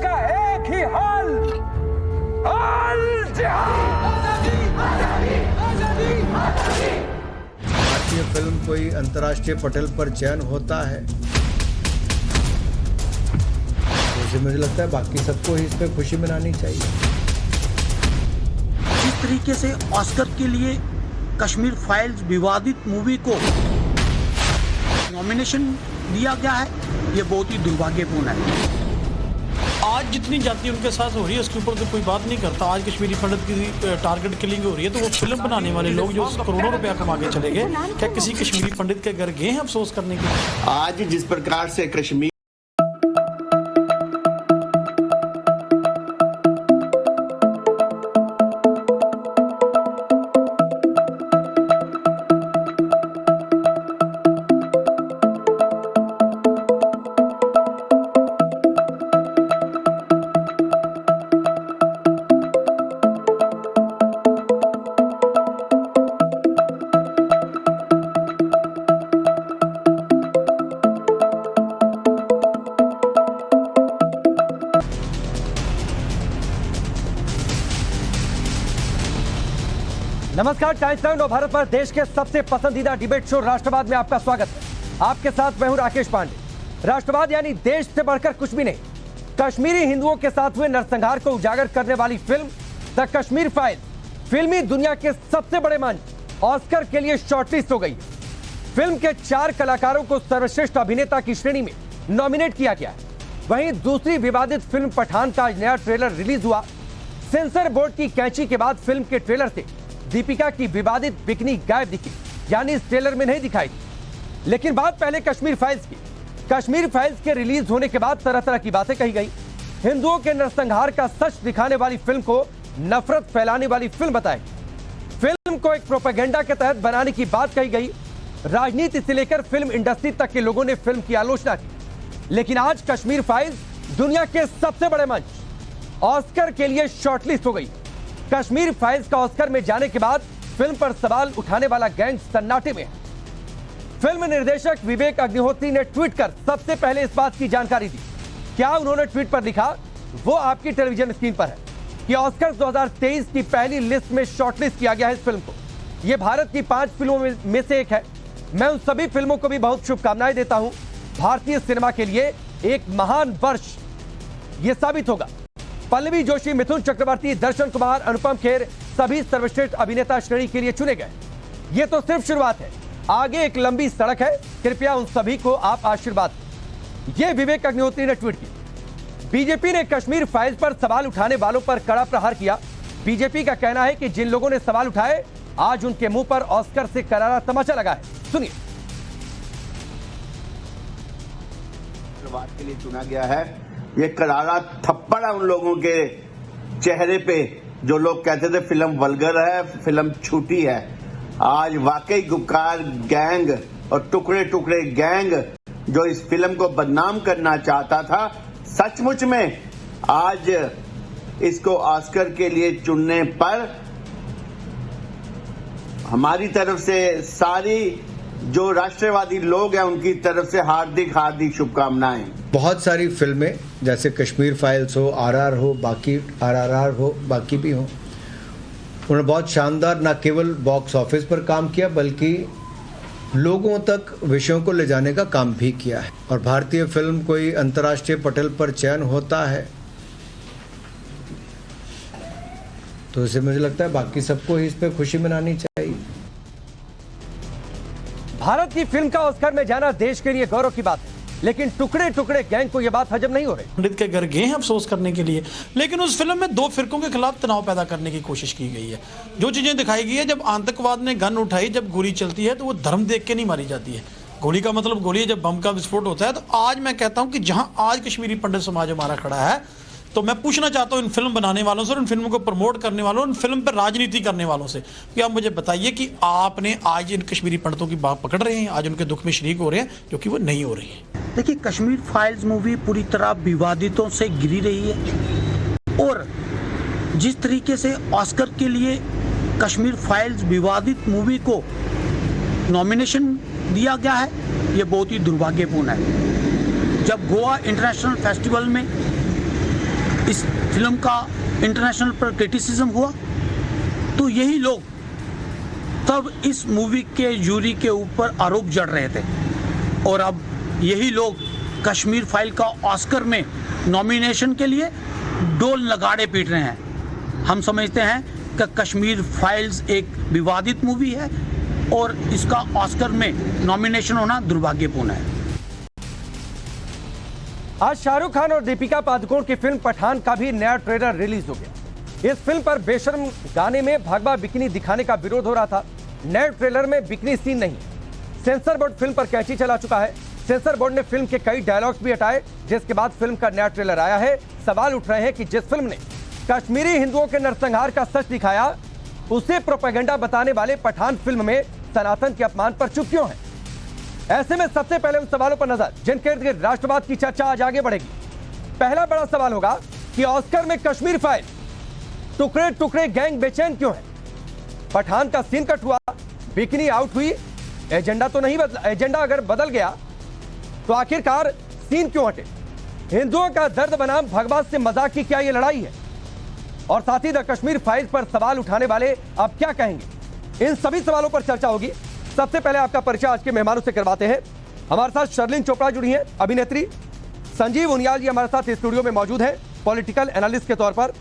का एक ही हल, अल जिहाद। भारतीय फिल्म कोई अंतर्राष्ट्रीय पटल पर चयन होता है तो मुझे लगता है बाकी सबको ही इसमें खुशी मनानी चाहिए। जिस तरीके से ऑस्कर के लिए कश्मीर फाइल्स विवादित मूवी को नॉमिनेशन दिया गया है, ये बहुत ही दुर्भाग्यपूर्ण है। आज जितनी जाति उनके साथ हो रही है उसके ऊपर तो कोई बात नहीं करता। आज कश्मीरी पंडित की टारगेट किलिंग हो रही है, तो वो फिल्म बनाने वाले लोग जो करोड़ों रुपया कमा के चले गए, क्या किसी कश्मीरी पंडित के घर गए हैं अफसोस करने के लिए? आज जिस प्रकार से कश्मीर नमस्कार, टाइम्स नाउ भारत पर देश के सबसे पसंदीदा डिबेट शो राष्ट्रवाद में आपका स्वागत है। आपके साथ मैं हूं राकेश पांडे। राष्ट्रवाद यानी देश से बढ़कर कुछ भी नहीं। कश्मीरी हिंदुओं के साथ हुए नरसंहार को उजागर करने वाली फिल्म द कश्मीर फाइल्स फिल्मी दुनिया के सबसे बड़े मंच ऑस्कर के लिए शॉर्टलिस्ट हो गई। फिल्म के 4 कलाकारों को सर्वश्रेष्ठ अभिनेता की श्रेणी में नॉमिनेट किया गया है। वहीं दूसरी विवादित फिल्म पठान का आज नया ट्रेलर रिलीज हुआ। सेंसर बोर्ड की कैंची के बाद फिल्म के ट्रेलर से दीपिका की विवादित बिकनी गायब दिखी, यानी इस ट्रेलर में नहीं दिखाई दी। लेकिन बात पहले कश्मीर फाइल्स की। कश्मीर फाइल्स के रिलीज होने के बाद तरह तरह की बातें कही गई। हिंदुओं के नरसंहार का सच दिखाने वाली फिल्म को नफरत फैलाने वाली फिल्म बताई। फिल्म को एक प्रोपेगेंडा के तहत बनाने की बात कही गई। राजनीति से लेकर फिल्म इंडस्ट्री तक के लोगों ने फिल्म की आलोचना की। लेकिन आज कश्मीर फाइल्स दुनिया के सबसे बड़े मंच ऑस्कर के लिए शॉर्टलिस्ट हो गई। कश्मीर फाइल्स का ऑस्कर में जाने के बाद फिल्म पर सवाल उठाने वाला गैंग सन्नाटे में है। फिल्म निर्देशक विवेक अग्निहोत्री ने ट्वीट कर सबसे पहले इस बात की जानकारी दी। क्या उन्होंने ट्वीट पर लिखा, वो आपकी टेलीविजन स्क्रीन पर है कि ऑस्कर 2023 की पहली लिस्ट में शॉर्टलिस्ट किया गया है इस फिल्म को। यह भारत की 5 फिल्मों में से एक है। मैं उन सभी फिल्मों को भी बहुत शुभकामनाएं देता हूं। भारतीय सिनेमा के लिए एक महान वर्ष यह साबित होगा। पल्लवी जोशी, मिथुन चक्रवर्ती, दर्शन कुमार, अनुपम खेर सभी सर्वश्रेष्ठ अभिनेता श्रेणी के लिए चुने गए। ये तो सिर्फ शुरुआत है, आगे एक लंबी सड़क है। कृपया उन सभी को आप आशीर्वाद दें। ये विवेक अग्निहोत्री ने ट्वीट किया। बीजेपी ने कश्मीर फाइल्स पर सवाल उठाने वालों पर कड़ा प्रहार किया। बीजेपी का कहना है कि जिन लोगों ने सवाल उठाए आज उनके मुंह पर ऑस्कर से करारा तमाचा लगा है। सुनिए। के लिए चुना गया है, ये करारा थप्पड़ है उन लोगों के चेहरे पे जो लोग कहते थे फिल्म वल्गर है, फिल्म छूटी है। आज वाकई गुपकार गैंग और टुकड़े टुकड़े गैंग जो इस फिल्म को बदनाम करना चाहता था, सचमुच में आज इसको ऑस्कर के लिए चुनने पर हमारी तरफ से सारी जो राष्ट्रवादी लोग हैं उनकी तरफ से हार्दिक हार्दिक शुभकामनाएं। बहुत सारी फिल्में जैसे कश्मीर फाइल्स हो, आरआर हो, बाकी आरआरआर हो, बाकी भी हो, उन्होंने बहुत शानदार न केवल बॉक्स ऑफिस पर काम किया बल्कि लोगों तक विषयों को ले जाने का काम भी किया है। और भारतीय फिल्म कोई अंतर्राष्ट्रीय पटल पर चयन होता है तो इसे मुझे लगता है बाकी सबको ही इस पर खुशी मनानी चाहिए। भारत की फिल्म का ऑस्कर में जाना देश के लिए गौरव की बात है, लेकिन टुकड़े टुकड़े गैंग को यह बात हजम नहीं हो रही। पंडित के घर गए हैं अफसोस करने के लिए, लेकिन उस फिल्म में 2 फिरकों के खिलाफ तनाव पैदा करने की कोशिश की गई है। जो चीजें दिखाई गई है, जब आतंकवाद ने गन उठाई, जब गोली चलती है तो वो धर्म देख के नहीं मारी जाती है। गोली का मतलब गोली है, जब बम का विस्फोट होता है। तो आज मैं कहता हूं कि जहां आज कश्मीरी पंडित समाज हमारा खड़ा है, तो मैं पूछना चाहता हूं इन फिल्म बनाने वालों से, इन फिल्मों को प्रमोट करने वालों, इन फिल्म पर राजनीति करने वालों से कि आप मुझे बताइए कि आपने आज इन कश्मीरी पंडितों की बात पकड़ रहे हैं, आज उनके दुख में शरीक हो रहे हैं, जो कि वो नहीं हो रही है। देखिए, कश्मीर फाइल्स मूवी पूरी तरह विवादितों से घिरी रही है और जिस तरीके से ऑस्कर के लिए कश्मीर फाइल्स विवादित मूवी को नॉमिनेशन दिया गया है, ये बहुत ही दुर्भाग्यपूर्ण है। जब गोवा इंटरनेशनल फेस्टिवल में इस फिल्म का इंटरनेशनल पर क्रिटिसिज्म हुआ, तो यही लोग तब इस मूवी के जूरी के ऊपर आरोप जड़ रहे थे, और अब यही लोग कश्मीर फाइल का ऑस्कर में नॉमिनेशन के लिए डोल नगाड़े पीट रहे हैं। हम समझते हैं कि कश्मीर फाइल्स एक विवादित मूवी है और इसका ऑस्कर में नॉमिनेशन होना दुर्भाग्यपूर्ण है। आज शाहरुख खान और दीपिका पादुकोण की फिल्म पठान का भी नया ट्रेलर रिलीज हो गया। इस फिल्म पर बेशर्म गाने में भगवा बिकिनी दिखाने का विरोध हो रहा था। नए ट्रेलर में बिकिनी सीन नहीं। सेंसर बोर्ड फिल्म पर कैंची चला चुका है। सेंसर बोर्ड ने फिल्म के कई डायलॉग्स भी हटाए, जिसके बाद फिल्म का नया ट्रेलर आया है। सवाल उठ रहे हैं कि जिस फिल्म ने कश्मीरी हिंदुओं के नरसंहार का सच दिखाया, उसे प्रोपेगेंडा बताने वाले पठान फिल्म में सनातन के अपमान पर चुप क्यों है? ऐसे में सबसे पहले उन सवालों पर नजर जिनके इर्द गिर्द राष्ट्रवाद की चर्चा आज आगे बढ़ेगी। पहला बड़ा सवाल होगा कि ऑस्कर में कश्मीर फाइल टुकड़े टुकड़े गैंग बेचैन क्यों है? पठान का सीन कट हुआ, बिकिनी आउट हुई, एजेंडा तो नहीं बदला। एजेंडा अगर बदल गया तो आखिरकार सीन क्यों हटे? हिंदुओं का दर्द बनाम भगवा से मजाक की क्या यह लड़ाई है? और साथ ही द कश्मीर फाइल्स पर सवाल उठाने वाले अब क्या कहेंगे? इन सभी सवालों पर चर्चा होगी। सबसे पहले आपका परिचय आज के मेहमानों से करवाते हैं। हमारे साथ शर्लिन चोपड़ा जुड़ी हैं, अभिनेत्री। संजीव उनियाल जी हमारे साथ स्टूडियो में मौजूद हैं, पॉलिटिकल एनालिस्ट के तौर पर।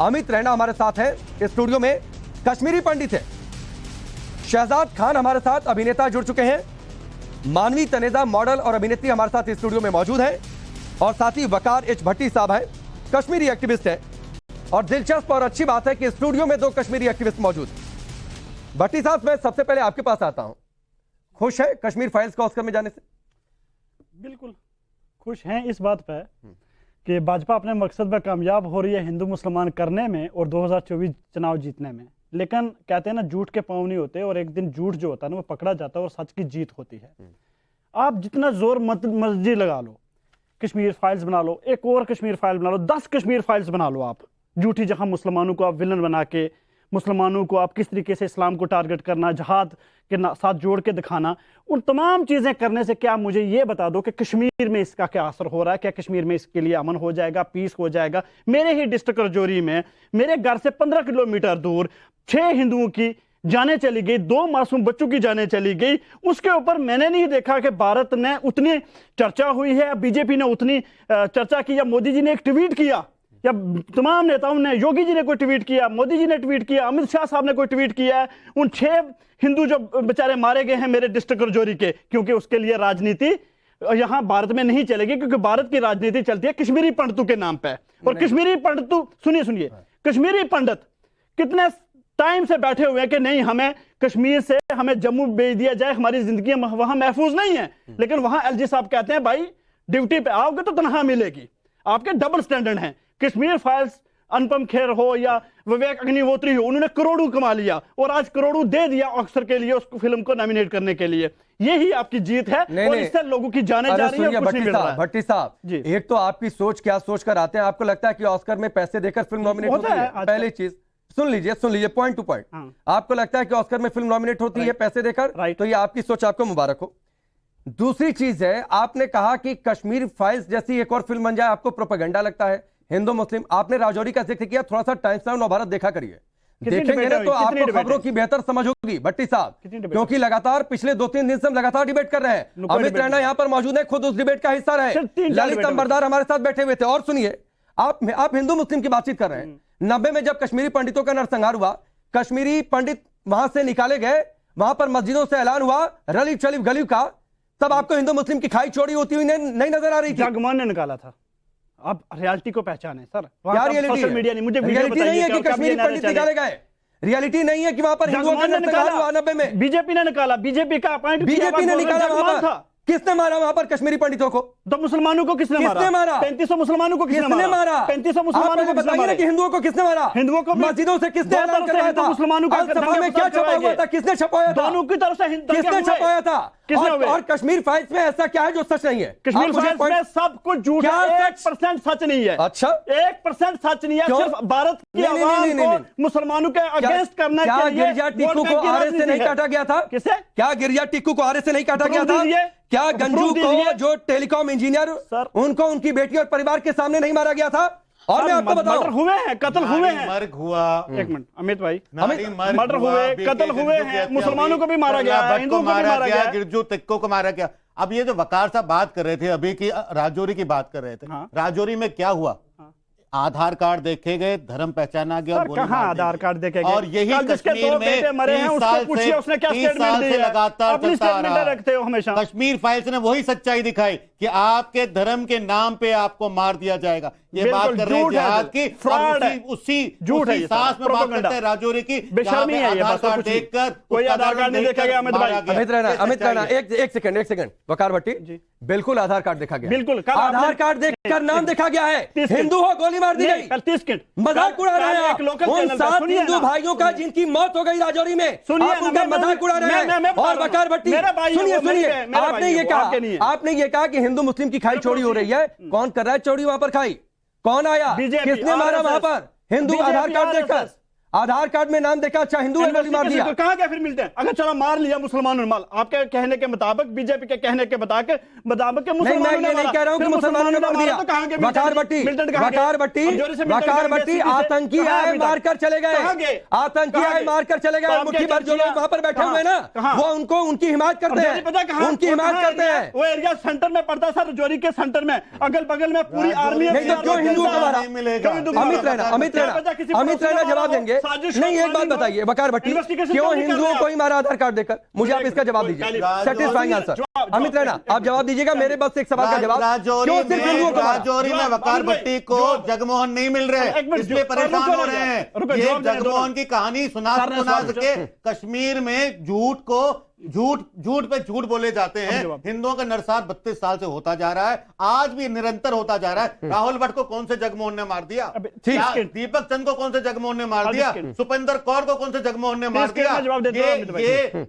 अमित रैना हमारे साथ हैं स्टूडियो में, कश्मीरी पंडित हैं। शहजाद खान हमारे साथ अभिनेता जुड़ चुके हैं। मानवी तनेजा मॉडल और अभिनेत्री हमारे साथ स्टूडियो में मौजूद हैं। और साथ ही वकार एच भट्टी साहब हैं, कश्मीरी एक्टिविस्ट हैं। और दिलचस्प और अच्छी बात है कि स्टूडियो में 2 कश्मीरी एक्टिविस्ट मौजूद हैं। भट्टी साहब, मैं सबसे पहले आपके पास आता हूं। खुश है कश्मीर फाइल्स का ऑस्कर में जाने से? बिल्कुल खुश हैं इस बात पर कि भाजपा अपने मकसद में कामयाब हो रही है हिंदू मुसलमान करने में और 2024 चुनाव जीतने में। लेकिन कहते हैं ना, झूठ के पांव नहीं होते, और एक दिन झूठ जो होता है ना वो पकड़ा जाता है और सच की जीत होती है। आप जितना जोर मर्जी लगा लो, कश्मीर फाइल्स बना लो, एक और कश्मीर फाइल बना लो, 10 कश्मीर फाइल्स बना लो आप झूठी, जहां मुसलमानों को आप विलन बना के, मुसलमानों को आप किस तरीके से इस्लाम को टारगेट करना, जहाद के साथ जोड़ के दिखाना, उन तमाम चीज़ें करने से क्या मुझे ये बता दो कि कश्मीर में इसका क्या असर हो रहा है? क्या कश्मीर में इसके लिए अमन हो जाएगा, पीस हो जाएगा? मेरे ही डिस्ट्रिक्ट रजौरी में मेरे घर से 15 किलोमीटर दूर 6 हिंदुओं की जाने चली गई, 2 मासूम बच्चों की जाने चली गई। उसके ऊपर मैंने नहीं देखा कि भारत ने उतनी चर्चा हुई है, बीजेपी ने उतनी चर्चा की, या मोदी जी ने एक ट्वीट किया, या तमाम नेताओं ने, योगी जी ने कोई ट्वीट किया, मोदी जी ने ट्वीट किया, अमित शाह साहब ने कोई ट्वीट किया है उन 6 हिंदू जो बेचारे मारे गए हैं मेरे डिस्ट्रिक्ट रजौरी के, क्योंकि उसके लिए राजनीति यहां भारत में नहीं चलेगी, क्योंकि भारत की राजनीति चलती है कश्मीरी पंडितों के नाम पे। और कश्मीरी पंडित, सुनिए, कश्मीरी पंडित कितने टाइम से बैठे हुए हैं कि नहीं, हमें कश्मीर से हमें जम्मू भेज दिया जाए, हमारी जिंदगी वहां महफूज नहीं है। लेकिन वहां एलजी साहब कहते हैं भाई ड्यूटी पे आओगे तो तनख्वाह मिलेगी। आपके डबल स्टैंडर्ड हैं। कश्मीर फाइल्स, अनुपम खेर हो या विवेक अग्निहोत्री हो, उन्होंने करोड़ों कमा लिया और आज करोड़ों दे दिया ऑस्कर के लिए, उस फिल्म को नॉमिनेट करने के लिए। यही आपकी जीत है। और इससे लोगों की जाने जा रही है। भट्टी साहब, एक तो आपकी सोच क्या सोच कर आते हैं, आपको लगता है कि ऑस्कर में पैसे देकर फिल्म नॉमिनेट होती है? पहली चीज सुन लीजिए पॉइंट टू पॉइंट। आपको लगता है कि ऑस्कर में फिल्म नॉमिनेट होती है पैसे देकर? तो ये आपकी सोच, आपको मुबारक हो। दूसरी चीज है, आपने कहा कि कश्मीर फाइल्स जैसी एक और फिल्म बन जाए, आपको प्रोपेगेंडा लगता है हिंदू मुस्लिम। आपने राजौरी का जिक्र किया, थोड़ा सा टाइम्स नाउ नवभारत देखा करिए, देखेंगे ना तो आपको खबरों की बेहतर समझ होगी भट्टी साहब, क्योंकि लगातार पिछले 2-3 दिन से हम लगातार डिबेट कर रहे हैं। अमित रैना यहां पर मौजूद है, खुद उस डिबेट का हिस्सा रहे, ललित अंबरदार हमारे साथ बैठे हुए थे। और सुनिए, आप हिंदू मुस्लिम की बातचीत कर रहे हैं। 90 में जब कश्मीरी पंडितों का नरसंहार हुआ, कश्मीरी पंडित वहां से निकाले गए, वहां पर मस्जिदों से ऐलान हुआ रलीफ शलीफ गलीफ का, तब आपको हिंदू मुस्लिम की खाई चोरी होती हुई नहीं नजर आ रही थी? जगमान ने निकाला था। आप रियलिटी को पहचाने सर, क्या रियलिटी सोशल मीडिया नहीं, मुझे रियलिटी नहीं है कि कश्मीरी पंडित निकाले गए, रियलिटी नहीं है कि वहां पर हिंदुओं का नरसंहार हुआ 90 में। बीजेपी ने निकाला, बीजेपी का अपॉइंट, बीजेपी ने निकाला वहां पर। किसने मारा वहां पर कश्मीरी पंडितों को? तो मुसलमानों को किसने मारा? 3500 मुसलमानों को किसने मारा? 3500 मुसलमानों को बताइए ना कि हिंदुओं को किसने मारा? हिंदुओं को मस्जिदों से किसने ऐलान करवाया था? मुसलमानों का सभा में क्या छपाया हुआ था? किसने छपाया था? दोनों की तरफ से किसने छपाया था? और कश्मीर फाइल्स में ऐसा क्या है जो सच नहीं है? कश्मीर फाइल्स में सब कुछ झूठ है, 1% सच नहीं है। अच्छा, 1% सच नहीं है। सिर्फ भारत की आवाम को मुसलमानों के अगेंस्ट करने के लिए। गिरजा टिक्कू को आरए से नहीं काटा गया था? किसे? क्या गिरजा टिक्कू को आरए से नहीं काटा गया था? क्या गंजू को, जो टेलीकॉम इंजीनियर, उनको उनकी बेटी और परिवार के सामने नहीं मारा गया था? और मैं आपको मर्डर बताऊं, हुए हैं, कत्ल हुए हैं। मर्ग हुआ। एक मिनट अमित भाई, मर्डर हुए, कत्ल हुए हैं, मुसलमानों को भी मारा गया है, हिंदुओं को भी मारा गया, गिरजू तिक्को को मारा गया। अब ये जो वकार साहब बात कर रहे थे अभी की, राजौरी की बात कर रहे थे। हाँ। राजौरी में क्या हुआ? आधार कार्ड देखे गए, धर्म पहचाना गया और गोली कहाँ मार दी आधार गई। कार्ड देखे गए? और यही कल जिसके कश्मीर दो में बेटे मरे हैं, 30 उसको साल पूछिए से उसने क्या 30 स्टेटमेंट साल दी से है? लगातार अपनी चलता आ स्टेटमेंट रहा है। रखते हो हमेशा। कश्मीर फाइल्स ने वही सच्चाई दिखाई कि आपके धर्म के नाम पे आपको मार दिया जाएगा। ये बात बिल्कुल कर रहे हैं झूठ है, जिहाद की, फ्रॉड है, उसी झूठ है ये सांस सारा, में बात प्रोपेगेंडा। करते हैं राजौरी की। बेशर्मी है ये, आधार बस और कार्ड कुछ नहीं। देखकर, कोई उसका आधार कार्ड नहीं देखा गया अमित भाई। मारा गया। अमित रैना, ये अमित रैना, सच्चाई है। एक सेकंड वकार भट्टी, बिल्कुल आधार कार्ड देखा गया, बिल्कुल, कल आधार आपने- कार्ड देखकर नाम देखा गया है, 30 हिंदू हो गोली मार दी गई, कल 30 मिनट मजाक उड़ा रहे हैं आप उन 7 हिंदू भाइयों का जिनकी मौत हो गई राजौरी में, सुनिए आप ना, उनका मैं- मजाक उड़ा रहे मैं हैं। बता और रहा हूं। वकार भट्टी, मेरा भाई है सुनिए वो, मेरे सुनिए, मेरा आपने भाई है ये वो, आपके नहीं है। कहा, आपने ये कहा कि हिंदू मुस्लिम की खाई चोरी हो रही है। कौन कर रहा है चोरी वहां पर खाई? कौन आया? बीजेपी, किसने मारा वहां RSS, पर? हिंदू बीजेपी, आधार कार्ड देखकर, RSS। आधार कार्ड में नाम देखा, अच्छा हिंदू है गोली मार दिया। कहाँ क्या फिर मिलते हैं? अगर चलो मार लिया मुसलमानों ने, माल आपके कहने के मुताबिक, बीजेपी के कहने के मुताबिक नहीं, मुसलमानों मैं ने ये नहीं मारा। कह रहा हूं कि फिर मुसलमानों ने मार दिया। तो कहाँ के वकार भट्टी, वकार भट्टी आतंकी आए मारकर चले गए, आतंकी आए मारकर चले गए। मुट्ठी भर जो लोग वहां पर बैठे हुए हैं ना, वो उनको उनकी हिमायत करते हैं, उनकी हिमायत करते हैं। वो एरिया सेंटर में पड़ता है सर, रजौरी के सेंटर में, अगल बगल में पूरी आर्मी है। नहीं तो क्यों हिंदू को मारा? अमित रैना जवाब देंगे। नहीं, एक बात बताइए वकार भट्टी, क्यों हिंदुओं को ही मारा आधार कार्ड देकर? मुझे आप इसका जवाब दीजिए, सेटिस्फाइंग आंसर। अमित रैना आप जवाब दीजिएगा, मेरे बस एक सवाल का जवाब, क्यों सिर्फ हिंदुओं को मारा? राजौरी में वकार भट्टी को जगमोहन नहीं मिल रहे, इसलिए परेशान हो रहे हैं। ये जगमोहन की कहानी सुना के कश्मीर में झूठ पे झूठ बोले जाते हैं। हिंदुओं का नरसार 32 साल से होता जा रहा है, आज भी निरंतर होता जा रहा है। राहुल भट्ट को कौन से जगमोहन ने मार दिया? दीपक चंद को कौन से जगमोहन ने मार दिया? सुपेंद्र कौर को कौन से जगमोहन ने मार दिया? ये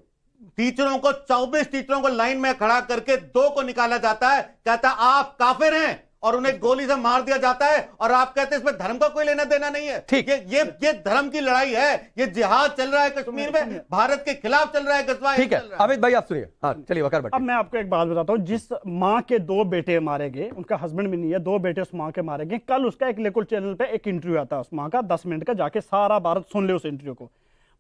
टीचरों को 24 टीचरों को लाइन में खड़ा करके 2 को निकाला जाता है, कहता आप काफिर हैं, और उन्हें गोली से मार दिया जाता है, और आप कहते हैं इसमें धर्म का कोई लेना देना नहीं है। ठीक, ये धर्म की लड़ाई है, ये जिहाद चल रहा है कश्मीर में, भारत के खिलाफ चल रहा है, गजवा ठीक है अमित भाई आप सुनिए। हाँ चलिए वकार भट्टी। अब मैं आपको एक बात बताता हूँ, जिस माँ के 2 बेटे मारे गए, उनका हस्बैंड भी नहीं है, 2 बेटे उस माँ के मारे गए। कल उसका एक लेकुल चैनल पे एक इंटरव्यू आता है उस माँ का, 10 मिनट का, जाके सारा भारत सुन ले उस इंटरव्यू को।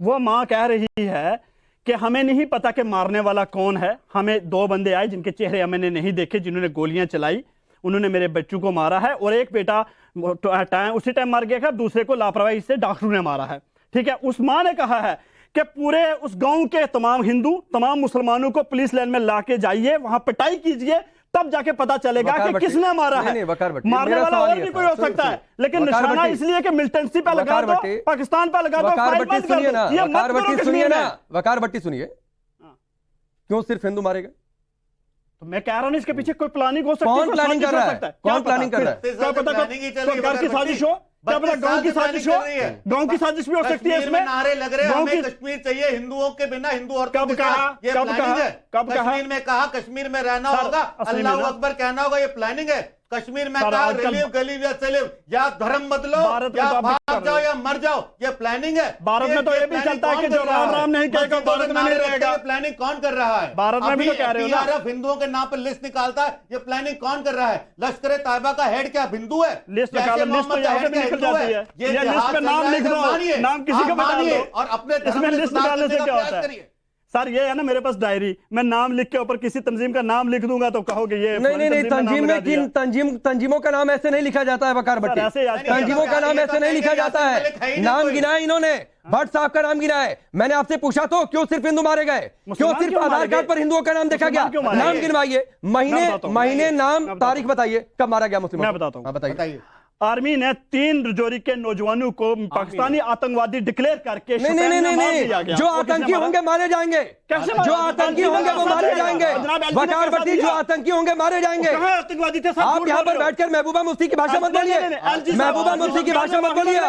वो माँ कह रही है कि हमें नहीं पता कि मारने वाला कौन है, हमें 2 बंदे आए जिनके चेहरे हमने नहीं देखे, जिन्होंने गोलियां चलाई, उन्होंने मेरे बच्चों को मारा है, और एक बेटा उसी टाइम मार गया था, दूसरे को लापरवाही से डॉक्टरों ने मारा है। ठीक है, उस मां ने कहा है कि पूरे उस गांव के तमाम हिंदू, तमाम मुसलमानों को पुलिस लाइन में लाके जाइए, वहां पिटाई कीजिए, तब जाके पता चलेगा कि किसने मारा है। मारने वाला और भी कोई हो सकता है, लेकिन निशाना इसलिए कि मिलिटेंसी पे लगा दो, पाकिस्तान पे लगा दो, फाइल बंद कर दो। ये मत करो कश्मीर में। वकार भट्टी सुनिए, क्यों सिर्फ हिंदू मारे गए? तो मैं कह रहा हूं इसके पीछे कोई प्लानिंग हो सकती है। कौन प्लानिंग कर रहा है? कौन प्लानिंग कर रहा है? क्या पता घर की साजिश हो, क्या पता गांव की साजिश हो, गांव की साजिश भी हो सकती है इसमें। नारे लग रहे हैं, हमें कश्मीर चाहिए, हिंदुओं के बिना हिंदू और कब कहा? कश्मीर में कहा कश्मीर में रहना होगा, अल्लाह अकबर कहना होगा, ये प्लानिंग है। कश्मीर में कहा रिलीव गलीव या सेलिव, या धर्म बदलो या भाग जाओ या मर जाओ, ये प्लानिंग है। भारत में तो ये भी चलता है कि जो राम राम नहीं कहेगा भारत में नहीं रहेगा। प्लानिंग कौन कर रहा है? भारत में भी तो कह रहे हो ना, PRF हिंदुओं के नाम पर लिस्ट निकालता है, ये प्लानिंग कौन कर रहा है? लश्कर तैयबा का हेड क्या हिंदू है? लिस्ट निकालो, लिस्ट तो यहाँ पे भी निकल जाती है। ये लिस्ट पे नाम लिख दो, नाम किसी का बता दो, और अपने इसमें लिस्ट निकालने से क्या होता है? सर ये है ना, मेरे पास डायरी, मैं नाम लिख के ऊपर किसी तंजीम का नाम लिख दूंगा तो कहोगे ये नहीं, तंजीम में किन तंजीमों का नाम ऐसे नहीं लिखा जाता है वकार भट्टी, तंजीमों का नाम ऐसे नहीं लिखा जाता है। नाम गिनाया इन्होंने, भट्ट साहब का नाम गिना है। मैंने आपसे पूछा तो क्यों सिर्फ हिंदू मारे गए, क्यों सिर्फ आधार कार्ड पर हिंदुओं का नाम देखा गया? नाम गिनवाइए, महीने नाम तारीख बताइए कब मारा गया मुस्लिम। मैं बताता हूँ, बताइए। आर्मी ने 3 रजौरी के नौजवानों को पाकिस्तानी आतंकवादी डिक्लेयर करके नहीं, जो आतंकी होंगे मारे जाएंगे, जो आतंकी होंगे वो मारे जाएंगे। वकार भट्टी, जो आतंकी होंगे मारे जाएंगे। आतंकवादी थे आप यहाँ पर बैठकर महबूबा मुफ्ती की भाषा मत बोलिए, महबूबा मुफ्ती की भाषा मत बोलिए,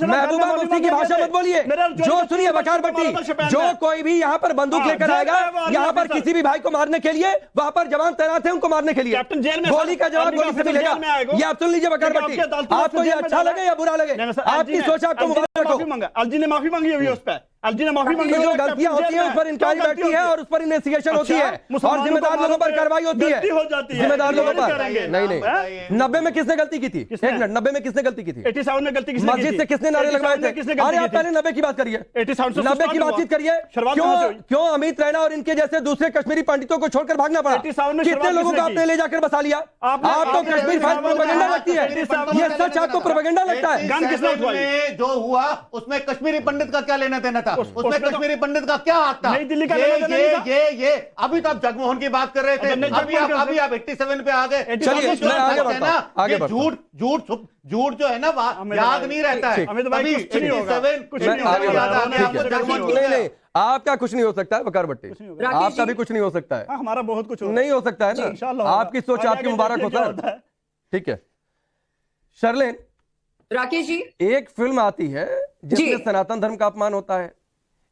महबूबा मुफ्ती की भाषा मत बोलिए। जो सुनिए वकार भट्टी, जो कोई भी यहाँ पर बंदूक लेकर आएगा यहाँ पर किसी भी भाई को मारने के लिए, वहां पर जवान तैनात है उनको मारने के लिए, गोली का जवाब गोली से मिलेगा। ये आप सुन लीजिए वकार भट्टी, आपको ये अच्छा लगे या बुरा लगे, आपकी सोच आपको मुबारक हो। अलजी ने माफी मांगी हुई है उस पर, एलजी ने माफी मांगी, जो गलतियां होती है उस पर इंक्वायरी बैठती है और उस पर इन्वेस्टिगेशन होती है और जिम्मेदार लोगों पर कार्रवाई होती है, जिम्मेदार लोगों पर। नहीं 90 में किसने गलती की थी? एक मिनट, 90 में किसने गलती की थी? 87 में गलती किसने की थी? मस्जिद से किसने नारे लगवाए थे? अरे आप पहले 90 की बात करिए, 90 की बातचीत करिए। क्यों अमित रैना और इनके जैसे दूसरे कश्मीरी पंडितों को छोड़कर भागना पड़ा? कितने लोगों को आपने ले जाकर बसा लिया? आपको कश्मीर फाइल प्रोपेगेंडा लगती है? ये सच आपको प्रोपेगेंडा लगता है? गन किसने उठवाई? जो हुआ उसमें कश्मीरी पंडित का क्या लेना देना था? उसमें कश्मीरी पंडित का क्या हाथ था? नई दिल्ली का ये अभी तो आप जगमोहन की बात कर रहे थे, अभी आप 87 पे आ गए। चलिए मैं आगे बढ़ता हूं, आगे बढ़ता हूं। झूठ जो है ना याद नहीं रहता है। अमित भाई कुछ नहीं होगा, कुछ नहीं होगा। नहीं आपका कुछ नहीं हो सकता है वकार भट्टी, आपका भी कुछ नहीं हो सकता है। हमारा बहुत कुछ नहीं हो सकता है ना, आपकी सोच आपकी मुबारक होता है। ठीक है शर्लिन, राकेश जी, एक फिल्म आती है जिसमें सनातन धर्म का अपमान होता है,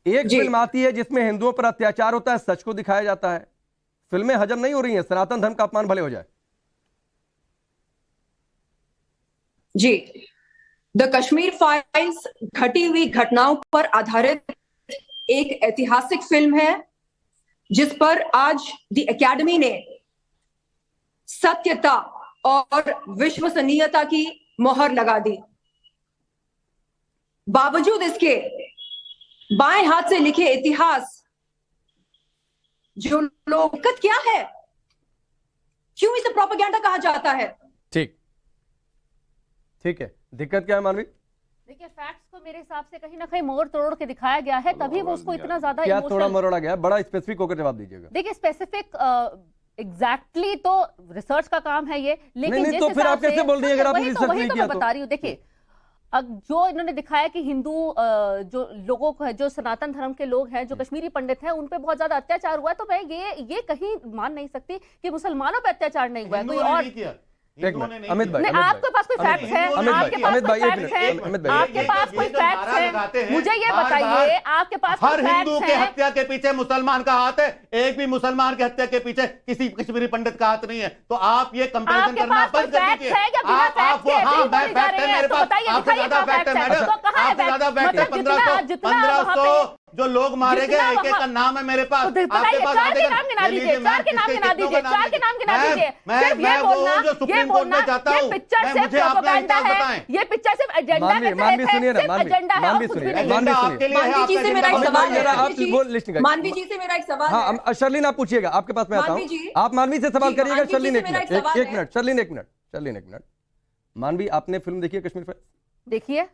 एक फिल्म आती है जिसमें हिंदुओं पर अत्याचार होता है, सच को दिखाया जाता है। फिल्में हजम नहीं हो रही हैं, सनातन धर्म का अपमान भले हो जाए। जी, द कश्मीर फाइल्स घटी हुई घटनाओं पर आधारित एक ऐतिहासिक फिल्म है जिस पर आज द एकेडमी ने सत्यता और विश्वसनीयता की मोहर लगा दी। बावजूद इसके बाएं हाथ से लिखे इतिहास जो लोकत क्या है, क्यों इसे प्रोपेगेंडा कहा जाता है? ठीक है, दिक्कत क्या है मानवी? देखिए फैक्ट्स को मेरे हिसाब से कहीं ना कहीं मोड़ तोड़ के दिखाया गया है, तभी वो उसको इतना ज्यादा क्या थोड़ा मरोड़ा गया? बड़ा स्पेसिफिक होकर जवाब दीजिएगा। देखिए स्पेसिफिक एग्जैक्टली तो रिसर्च का काम है ये, लेकिन नहीं, तो फिर आप कैसे बोल रही हैं अगर आपने रिसर्च नहीं किया? मैं बता रही हूँ, देखिए जो इन्होंने दिखाया कि हिंदू जो लोगों को है, जो सनातन धर्म के लोग हैं, जो कश्मीरी पंडित हैं, उन पे बहुत ज्यादा अत्याचार हुआ है, तो मैं ये कहीं मान नहीं सकती कि मुसलमानों पे अत्याचार नहीं हुआ है। कोई और अमित भाई, आपके पास कोई फैक्ट है? आपके पास कोई फैक्ट है? आपके पास कोई फैक्ट है? मुझे ये बताइए, आपके पास हर हिंदू के हत्या के पीछे मुसलमान का हाथ है, एक भी मुसलमान की हत्या के पीछे किसी कश्मीरी पंडित का हाथ नहीं है। तो आप ये कंपैरिजन करना बंद कर दीजिए। आप वो, हाँ मैं फैक्ट है मेरे पास, आपसे ज्यादा फैक्ट है मैडम, आपसे ज्यादा फैक्ट है। 1500 जो लोग मारे गए, एक एक का नाम है मेरे पास। आपके पास चार के नाम गिना दीजिए, चार के नाम गिना दीजिए, चार के नाम गिना दीजिए। मैं वो जो सुप्रीम कोर्ट में जाता हूँ, मुझे अपना इतिहास बताएं। ये पिक्चर सिर्फ एजेंडा के तहत है, सिर्फ एजेंडा है, और कुछ भी नहीं। मानवी जी से मेरा एक सवाल है। मानवी जी से मेरा एक सवाल है। हाँ शर्लिन आप पूछिएगा, आपके पास मैं आता हूँ, आप मानवी से सवाल करिएगा। शर्लिन एक मिनट, शर्लिन एक मिनट। मानवी आपने फिल्म देखी है कश्मीर फाइल्स? देखिए,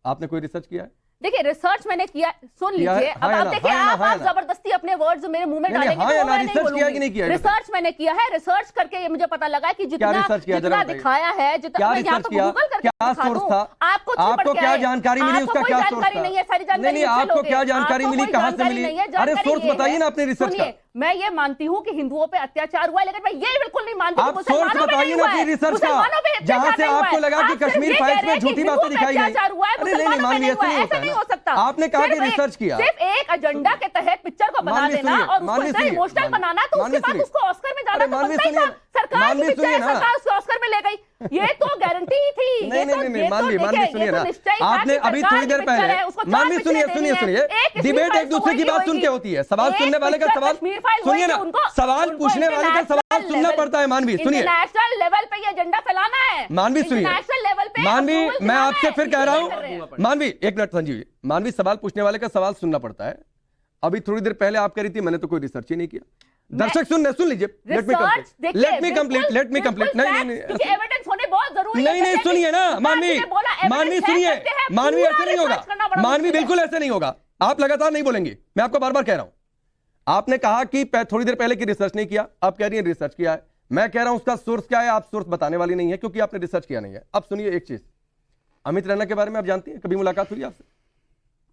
आपने कोई रिसर्च किया है? देखिए रिसर्च मैंने किया, सुन लीजिए। अब आप देखिए, आप जबरदस्ती अपने वर्ड्स मेरे मुंह में डालेंगे तो मैं नहीं बोलूंगी। रिसर्च मैंने किया है, रिसर्च करके ये मुझे पता लगा कि जितना दिखाया है, जितना मैं यहाँ पे गूगल करके दिखा दूं, आपको क्या जानकारी मिली, उसका क्या सोर्स था? नहीं है, सारी जानकारी नहीं, आपको क्या जानकारी मिली, कहाँ से मिली? अरे सोर्स बताइए ना अपने रिसर्च का। मैं ये मानती हूँ कि हिंदुओं पे अत्याचार हुआ है, लेकिन मैं ये बिल्कुल नहीं मानती आप सोर्स बताइए ना अपनी रिसर्च का, जहाँ से आपको लगा कि कश्मीर फाइल्स में झूठी बातें दिखाई गई। अरे नहीं मानवी, ऐसा नहीं हो सकता। आपने कहा कि रिसर्च किया, सिर्फ एक एजेंडा के तहत पिक्चर को बना देना और उसको इतना इमोशनल बनाना, तो उसके बाद उसको ऑस्कर में जाना तो बनता ही था। सरकार की पिक्चर है, सरकार उसको ऑस्कर में ले गई, ये तो गारंटी ही थी। नहीं मानवी सुनिए ना, आपने अभी थोड़ी देर पहले, मानवी सुनिए, डिबेट एक दूसरे की बात सुन के होती है। सवाल सुनने वाले का सवाल सुनिए ना, सवाल पूछने वाले का सवाल सुनना पड़ता है। मानवी सुनिए, नेशनल लेवल पे ये एजेंडा फैलाना है। मानवी सुनिए, नेशनल लेवल पे मानवी मैं आपसे फिर कह रहा हूँ, मानवी एक मिनट संजीव, मानवी सवाल पूछने वाले का सवाल सुनना पड़ता है। अभी थोड़ी देर पहले आप कह रही थी मैंने तो कोई रिसर्च ही नहीं किया। दर्शक सुन लीजिए, लेट मी कंप्लीट। नहीं एविडेंस होने बहुत जरूरी है। नहीं सुनिए ना मानवी सुनिए, मानवी ऐसे नहीं होगा, मानवी बिल्कुल ऐसे नहीं होगा। आप लगातार नहीं बोलेंगे, मैं आपको बार बार कह रहा हूं। आपने कहा कि थोड़ी देर पहले की रिसर्च नहीं किया, आप कह रही हैं रिसर्च किया है। मैं कह रहा हूं उसका सोर्स क्या है, आप सोर्स बताने वाली नहीं है क्योंकि आपने रिसर्च किया नहीं है। अब सुनिए एक चीज, अमित रैना के बारे में आप जानती हैं? कभी मुलाकात हुई आपसे?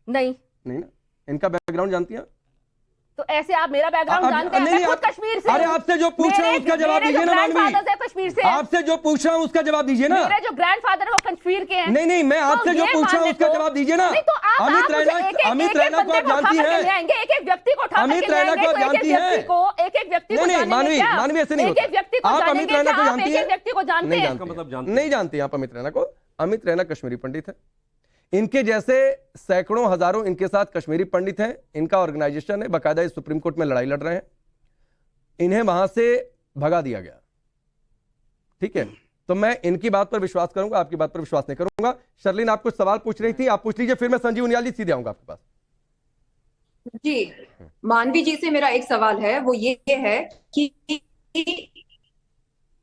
नहीं ना, इनका बैकग्राउंड जानती हैं? तो ऐसे आप मेरा बैकग्राउंड जानते हैं? मैं खुद कश्मीर से। अरे आपसे जो पूछ रहा हूं उसका जवाब दीजिए ना मानवी। कश्मीर से आपसे जो पूछ रहा हूं उसका जवाब दीजिए ना। मेरे जो ग्रैंडफादर है वो कश्मीर के हैं। नहीं मैं आपसे जो पूछ रहा हूं उसका जवाब दीजिए ना। अमित रैना को आप जानती हैं? एक एक व्यक्ति को अमित रैना को आप जानती हैं? एक एक व्यक्ति को नहीं मानवी ऐसे नहीं होता। आप अमित रैना को जानती हैं? व्यक्ति को जानते हैं? नहीं जानती आप अमित रैना को। अमित रैना कश्मीरी पंडित है। इनके जैसे सैकड़ों हजारों इनके साथ कश्मीरी पंडित हैं, इनका ऑर्गेनाइजेशन है, बाकायदा इस सुप्रीम कोर्ट में लड़ाई लड़ रहे हैं, इन्हें वहां से भगा दिया गया। ठीक है, तो मैं इनकी बात पर विश्वास करूंगा, आपकी बात पर विश्वास नहीं करूंगा। शर्लिन, आप कुछ सवाल पूछ रही थी, आप पूछ लीजिए, फिर मैं संजीव उनियाल जी सीधे आऊंगा आपके पास। जी, मानवी जी से मेरा एक सवाल है, वो ये है कि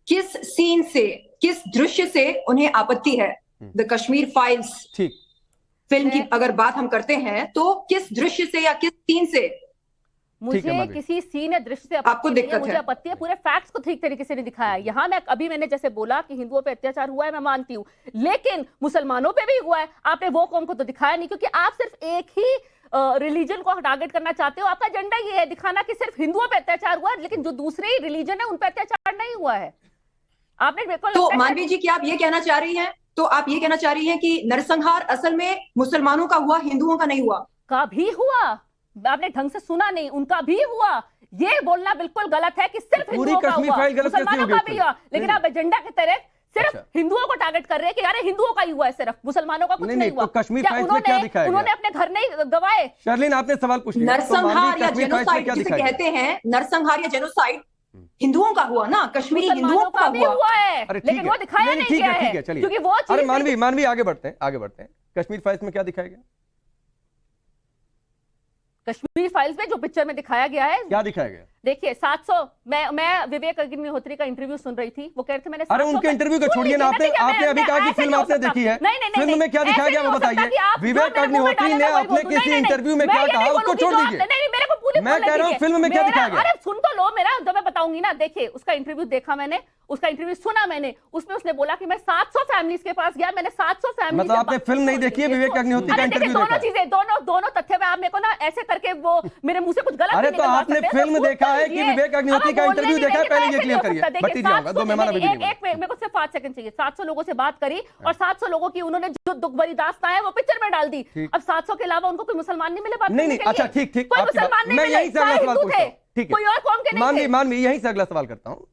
किस सीन से, किस दृश्य से उन्हें आपत्ति है? द कश्मीर फाइल्स फिल्म की अगर बात हम करते हैं तो किस दृश्य से या किस सीन से? मुझे किसी सीन या दृश्य से आपको दिक्कत मुझे आपत्ति है, पूरे फैक्ट्स को ठीक तरीके से नहीं दिखाया। यहाँ मैंने जैसे बोला कि हिंदुओं पे अत्याचार हुआ है, मैं मानती हूँ, लेकिन मुसलमानों पे भी हुआ है, आपने वो कौम को तो दिखाया नहीं, क्योंकि आप सिर्फ एक ही रिलीजन को टारगेट करना चाहते हो। आपका एजेंडा ये है दिखाना कि सिर्फ हिंदुओं पे अत्याचार हुआ है, लेकिन जो दूसरे रिलीजन है उन पे अत्याचार नहीं हुआ है। आपने बिल्कुल तो मानवी जी, क्या आप ये कहना चाह रही हैं? तो आप ये कहना चाह रही हैं कि नरसंहार असल में मुसलमानों का हुआ, हिंदुओं का नहीं हुआ? का भी हुआ, आपने ढंग से सुना नहीं, उनका भी हुआ। ये बोलना बिल्कुल गलत है कि सिर्फ हिंदुओं का हुआ, मुसलमानों का भी हुआ, लेकिन आप एजेंडा के तहत सिर्फ हिंदुओं को टारगेट कर रहे हैं कि यार हिंदुओं का ही हुआ है, सिर्फ मुसलमानों का कुछ नहीं हुआ। तो कश्मीर फाइल्स में क्या दिखाया गया? उन्होंने अपने घर नहीं गवाए। शर्लिन, आपने सवाल पूछ लिया। नरसंहार या जेनोसाइड जिसे कहते हैं, नरसंहार या जेनोसाइड हिंदुओं का हुआ ना, कश्मीरी हिंदुओं का हुआ है, लेकिन वो दिखाया नहीं गया है, क्योंकि वो अरे मानवी आगे बढ़ते हैं। कश्मीर फाइल्स में क्या दिखाया गया? कश्मीर फाइल्स में जो पिक्चर में दिखाया गया है, क्या दिखाया गया? देखिए 700, मैं विवेक अग्निहोत्री का इंटरव्यू सुन रही थी, वो कह रहे थे मैंने, अरे उनके इंटरव्यू को छोड़िए ना, आपने अभी कहा कि फिल्म आपने देखी है, फिल्म में क्या दिखाया गया वो बताइए। विवेक अग्निहोत्री ने अपने किसी इंटरव्यू में क्या कहा उसको छोड़ दीजिए, मैं कह रहा हूँ फिल्म में क्या दिखाया गया। अरे सुन तो लो मेरा, जब मैं बताऊंगी ना। देखिए उसका इंटरव्यू देखा मैंने, उसका इंटरव्यू सुना मैंने, उसमें उसने बोला कि मैं 700 फैमिलीज के पास गया, मैंने 700 फैमिली। मतलब आपने फिल्म नहीं देखी है, विवेक अग्निहोत्री का इंटरव्यू देखा? दोनों चीजें, दोनों तथ्य में आप मेरे को ना ऐसे करके वो मेरे मुंह से कुछ गलत। अरे तो आपने फिल्म देखा है कि विवेक अग्निहोत्री का इंटरव्यू देखा है? पहले ये क्लियर करिए। बत्ती जाऊंगा, 2 मेहमान अभी एक मेरे को सिर्फ 5 सेकंड चाहिए। 700 लोगों से बात करी और 700 लोगों की उन्होंने जो दुख भरी दास्तां है वो पिक्चर में डाल दी। अब 700 के अलावा उनको कोई मुसलमान नहीं मिले बात करने के लिए? अच्छा ठीक, कोई मुसलमान नहीं मैं यही से अगला सवाल पूछता हूं। ठीक है, कोई और कौम के नहीं थे। मानवी यही से अगला सवाल करता हूं।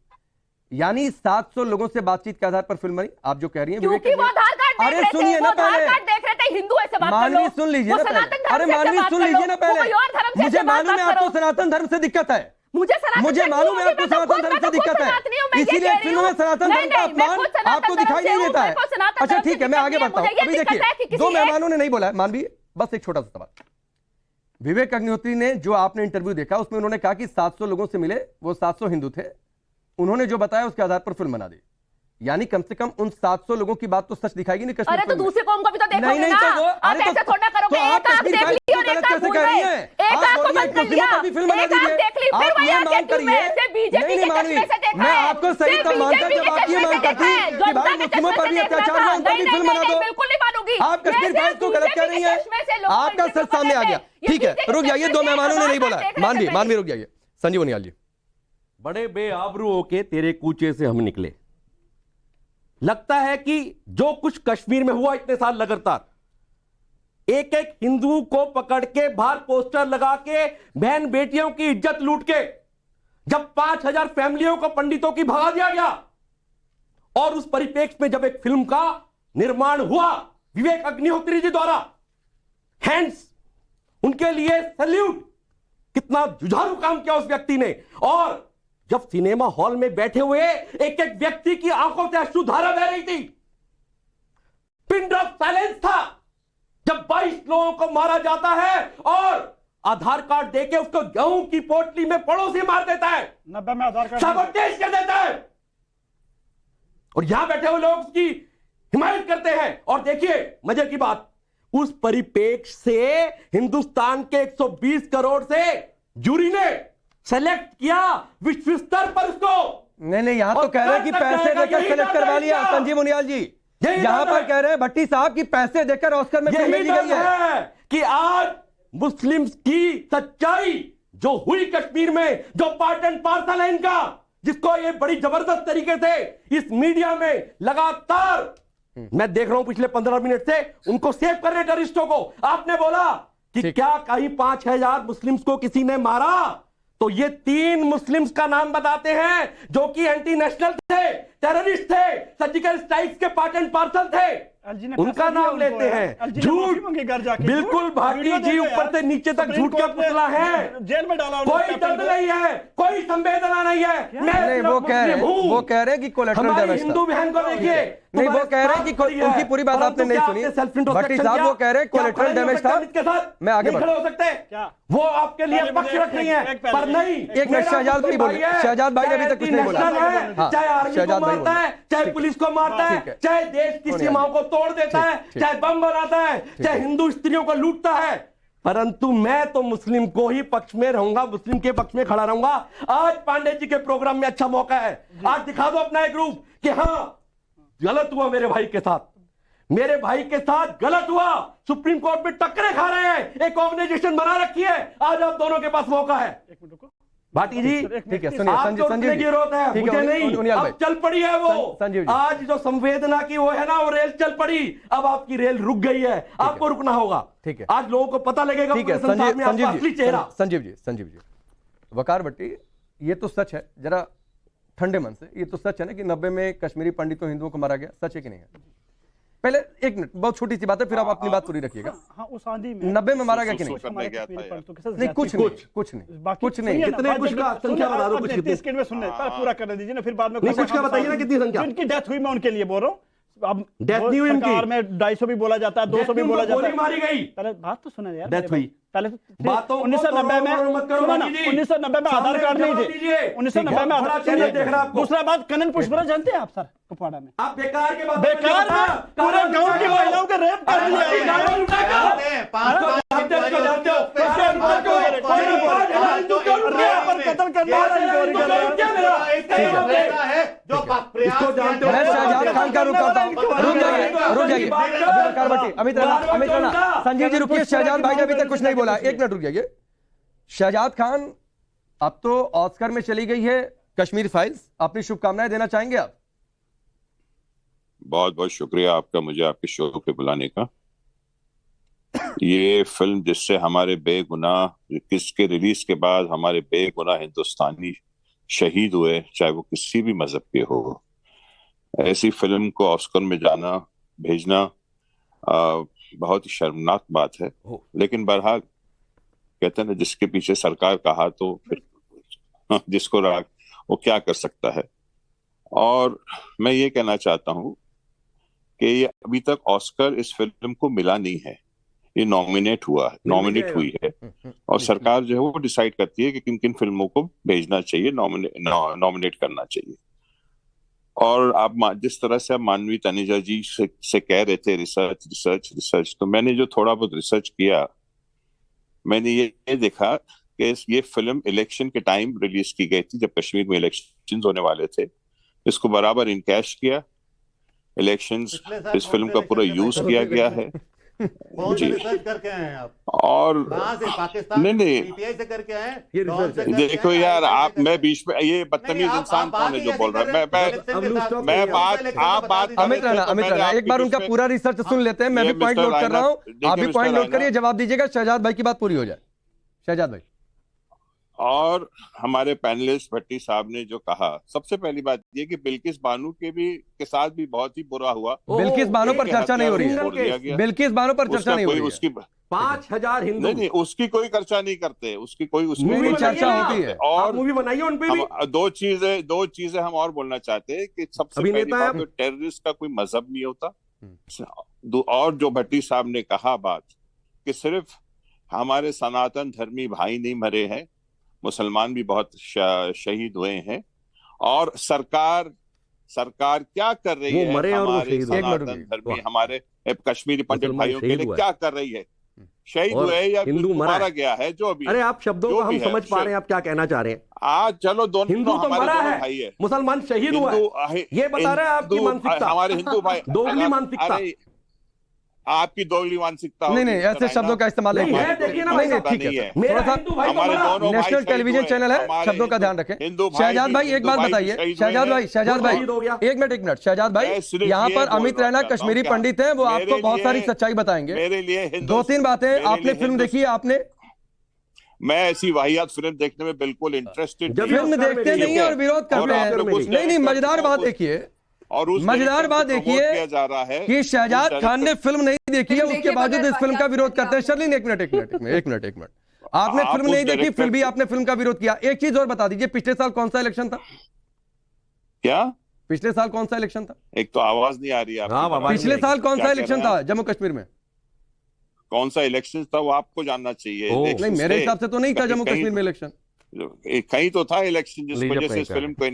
यानी 700 लोगों से बातचीत के आधार पर फिल्म बनी, आप जो कह रही हैं? क्योंकि वो आधार कार्ड अरे सुनिए ना पहले, देख रहे थे हिंदू ऐसे बात कर लो। मानवी सुन लीजिए ना पहले, अरे मानवी सुन लीजिए ना पहले। मुझे मालूम है आपको सनातन धर्म से दिक्कत है, मुझे मालूम है आपको सनातन धर्म से दिक्कत है, इसीलिए फिल्म में सनातन धर्म का अपमान आपको दिखाई नहीं देता है। अच्छा ठीक है, मैं आगे बढ़ता हूं। अभी देखिए 2 मेहमानों ने नहीं बोला है। मानवी, बस एक छोटा सा सवाल। विवेक अग्निहोत्री ने जो आपने इंटरव्यू देखा उसमें उन्होंने कहा कि 700 लोगों से मिले, वो 700 हिंदू थे, उन्होंने जो बताया उसके आधार पर फिल्म बना दी। यानी कम से कम उन 700 लोगों की बात तो सच दिखाएगी नहीं कश्मीर। अरे तो दूसरे कौम को भी तो देखोगे नहीं ना। तो आप ऐसे थोड़ा करोगे, एक आंख देख ली और एक आंख भूल गए, एक आंख को बंद कर लिया, एक आंख देख ली, फिर वही आंख देखती हूं मैं। से बीजेपी के चश्मे से देखा है, मैं आपको सही तो मानता जब आप ये मान करती कि भाई मुस्लिमों पर भी अत्याचार हुआ, उन पर भी फिल्म बना दो। बिल्कुल नहीं मानूंगी। आप कश्मीर फाइल्स को गलत कह रही हैं, आपका सच सामने आ गया। ठीक है, रुक जाइए, 2 मेहमानों ने नहीं बोला है। मानवी रुक जाइए। संजीव उनियाल जी। बड़े बेआबरू होके तेरे कूचे से हम निकले। लगता है कि जो कुछ कश्मीर में हुआ इतने साल लगातार, एक एक हिंदू को पकड़ के बाहर पोस्टर लगा के बहन बेटियों की इज्जत लूट के, जब 5000 फैमिलियों को, पंडितों की भगा दिया गया, और उस परिप्रेक्ष्य में जब एक फिल्म का निर्माण हुआ विवेक अग्निहोत्री जी द्वारा, हैंड्स उनके लिए सैल्यूट। कितना जुझारू काम किया उस व्यक्ति ने। और जब सिनेमा हॉल में बैठे हुए एक एक व्यक्ति की आंखों से अश्रुधारा बह रही थी, पिन ड्रॉप साइलेंस था। जब 22 लोगों को मारा जाता है और आधार कार्ड देके उसको गेहूं की पोटली में पड़ोसी मार देता है, 90 में आधार कार्ड साबोटेज कर देता है, और यहां बैठे हुए लोग उसकी हिमायत करते हैं। और देखिए मजे की बात, उस परिप्रेक्ष्य से हिंदुस्तान के 120 करोड़ से जूरी ने सेलेक्ट किया विश्व स्तर पर उसको। नहीं, यहां तो कह रहे हैं कि पैसे देकर सेलेक्ट करवा लिया। संजीव उनियाल जी यहां पर कह रहे हैं भट्टी साहब की पैसे देकर ऑस्कर में फिल्म भेजी गई है कि आज मुस्लिम्स की सच्चाई जो हुई कश्मीर में, जो पार्ट एंड पार्सल है इनका, जिसको ये बड़ी जबरदस्त तरीके से इस मीडिया में लगातार मैं देख रहा हूं पिछले 15 मिनट से उनको सेव कर रहे टेररिस्टों को। आपने बोला कि क्या कहीं 5000 मुस्लिम्स को किसी ने मारा, तो ये 3 मुस्लिम्स का नाम बताते हैं जो कि एंटी नेशनल थे, टेररिस्ट थे, सर्जिकल स्ट्राइक्स के पार्ट एंड पार्सल थे। उनका नाम लेते हैं। झूठ, बिल्कुल भाटी जी ऊपर से नीचे तक झूठ का पुतला है, जेल में डाला, कोई दर्द नहीं है, कोई संवेदना नहीं है। नहीं, वो कह रहे हैं कि कोलेटरल डैमेज था। हिंदू बहन को देखिए, नहीं, वो कह रहे हैं कि उनकी पूरी बात आपने नहीं सुनी। भट्टी साहब वो कह रहे हैं कोलेटरल डैमेज था। मैं आगे बढ़ हो सकते हैं, वो आपके लिए पक्ष रख रही है, पर नहीं। एक मिनट, शहजाद भाई बोले, शहजाद भाई ने अभी तक कुछ नहीं बोला। चाहे आर्मी को मारता है, चाहे पुलिस को मारता है, चाहे देश की सीमाओं को तोड़ देता है, चाहे बम बनाता है, चाहे हिंदू स्त्रियों को लूटता है, परंतु मैं तो मुस्लिम को ही पक्ष में रहूंगा, मुस्लिम के पक्ष में खड़ा रहूंगा। आज पांडे जी के प्रोग्राम में अच्छा मौका है, आज दिखा दो अपना एक रूप कि हाँ गलत हुआ मेरे भाई के साथ, मेरे भाई के साथ गलत हुआ। सुप्रीम कोर्ट में टक्करे खा रहे हैं, एक ऑर्गेनाइजेशन बना रखी है, आज आप दोनों के पास मौका है। भाटी जी ठीक है, सुनिए संजीव की जरूरत है, मुझे नहीं, अब चल पड़ी है वो। संजीव जी, आज जो संवेदना की वो है ना, वो रेल चल पड़ी, अब आपकी रेल रुक गई है, आपको रुकना होगा। ठीक है, आज लोगों को पता लगेगा ठीक है। संजीव जी, वकार भट्टी, ये तो सच है, जरा ठंडे मन से, ये तो सच है ना कि 90 में कश्मीरी पंडितों हिंदुओं को मारा गया, सच है कि नहीं है? पहले एक मिनट, बहुत छोटी सी बात है, फिर आप अपनी बात पूरी रखिएगा। हाँ, उस आंधी में 90 में मारा गया कि नहीं? नहीं, कुछ नहीं, कितने कुछ का संख्या बता दो, कुछ सेकंड में सुनने पूरा करने दीजिए ना, फिर बाद में कुछ का बताइए ना कितनी संख्या जिनकी डेथ हुई, मैं उनके लिए बोल रहा हूँ। अब डेथ नहीं हुई उनकी, में 250 भी बोला जाता है, 200 भी बोला जाता है, मारी गई। पहले बात तो सुना यार, डेथ हुई पहले बातों 1990 में 1990 में आधार कार्ड नहीं थे, 1990 में आधार कार्ड नहीं थे। दूसरा बात, कनन पुष्परा जानते हैं आप सर कुपवाड़ा में? आप बेकार के बात, बेकार पूरे गांव की महिलाओं के रेप कर दिया। कत्ल करने मैं शहजाद खान का रुक करता हूं, रुक जाइए अमित राणा, संजीव जी रुकिए, शहजाद भाई ने अभी तक कुछ नहीं बोला, एक मिनट रुक जाइए। शहजाद खान, अब तो ऑस्कर में चली गई है कश्मीर फाइल्स, अपनी शुभकामनाएं देना चाहेंगे आप? बहुत बहुत शुक्रिया आपका मुझे आपके शो पे बुलाने का। ये फिल्म जिससे हमारे बेगुनाह, किसके रिलीज के बाद हमारे बेगुनाह हिंदुस्तानी शहीद हुए, चाहे वो किसी भी मजहब के हो, ऐसी फिल्म को ऑस्कर में जाना, भेजना बहुत ही शर्मनाक बात है। लेकिन बहरहाल कहते हैं ना, जिसके पीछे सरकार का हाथ हो, फिर जिसको राग वो क्या कर सकता है। और मैं ये कहना चाहता हूं कि ये अभी तक ऑस्कर इस फिल्म को मिला नहीं है, ये नॉमिनेट हुई है, और सरकार जो है वो डिसाइड करती है कि किन किन फिल्मों को भेजना चाहिए, नॉमिनेट करना चाहिए। और आप जिस तरह से आप मानवी तनेजा जी से कह रहे थे रिसर्च, तो मैंने जो थोड़ा बहुत रिसर्च किया, मैंने ये देखा कि ये फिल्म इलेक्शन के टाइम रिलीज की गई थी, जब कश्मीर में इलेक्शन होने वाले थे। इसको बराबर इनकैश किया, इलेक्शंस, इस फिल्म का पूरा यूज किया गया है। कौन से रिसर्च करके आए हैं आप? और कहां से? पाकिस्तान नहीं पीटीआई से करके आए? देखो यार, आप, मैं बीच में, ये बदतमीज इंसान कौन है जो बोल रहा है? मैं बात अमित राणा एक बार उनका पूरा रिसर्च सुन लेते हैं, मैं भी पॉइंट नोट कर रहा हूँ, आप भी पॉइंट नोट करिए, जवाब दीजिएगा, शहजाद भाई की बात पूरी हो जाए। शहजाद भाई, और हमारे पैनलिस्ट भट्टी साहब ने जो कहा, सबसे पहली बात ये कि बिल्किस बानो के साथ भी बहुत ही बुरा हुआ। बिल्किस बानो पर चर्चा नहीं हो रही है, बिल्किस बानो पर चर्चा नहीं हो रही है। उसकी 5000 हिंदू, नहीं, उसकी कोई चर्चा नहीं करते, उसकी चर्चा होती है। और मूवी बनाइए उन पे भी। दो चीजें हम और बोलना चाहते हैं कि सबसे पहली बात, तो टेररिस्ट का कोई मजहब नहीं होता। और जो भट्टी साहब ने कहा बात कि सिर्फ हमारे सनातन धर्मी भाई नहीं मरे हैं, मुसलमान भी बहुत शहीद हुए हैं। और सरकार क्या कर रही है हमारे सनातन धर्मी, हमारे कश्मीरी पंडित भाइयों के लिए क्या कर रही है? शहीद हुए या हिंदू मारा गया है, जो भी। अरे आप शब्दों को हम समझ पा रहे हैं, आप क्या कहना चाह रहे हैं? आज चलो, दोनों हिंदू तो मरा है, भाई है, मुसलमान शहीद हुआ है, ये बता रहे हैं आपकी मानसिकता, हमारे हिंदू भाई दोगली मानसिकता, आपकी दोगली मानसिकता। नहीं, ऐसे शब्दों का इस्तेमाल नहीं है, नहीं, ठीक है, थोड़ा सा नेशनल टेलीविजन चैनल है, शब्दों का ध्यान रखें। शहजाद भाई एक बात बताइए, शहजाद भाई एक मिनट, शहजाद भाई, यहाँ पर अमित राणा कश्मीरी पंडित हैं, वो आपको बहुत सारी सच्चाई बताएंगे। मेरे लिए 2-3 बातें, आपने फिल्म देखी है? आपने? मैं ऐसी वाहियात फिल्म देखने में बिल्कुल इंटरेस्टेड, फिल्म देखते नहीं और विरोध करते हैं। नहीं, मजेदार बात देखिए, और उस मजेदार बात देखिए जा रहा है कि शहजाद खान ने फिल्म नहीं देखी है, उसके बावजूद इस फिल्म का विरोध करते हैं। शर्लिन एक मिनट, आपने फिल्म नहीं देखी, फिर भी आपने फिल्म का विरोध किया। एक चीज और बता दीजिए, पिछले साल कौन सा इलेक्शन था? क्या पिछले साल कौन सा इलेक्शन था? एक तो आवाज नहीं आ रही है। पिछले साल कौन सा इलेक्शन था जम्मू कश्मीर में? कौन सा इलेक्शन था वो आपको जानना चाहिए। नहीं, मेरे हिसाब से तो नहीं था जम्मू कश्मीर में इलेक्शन। कहीं तो था इलेक्शन, जिस वजह से इस फिल्म को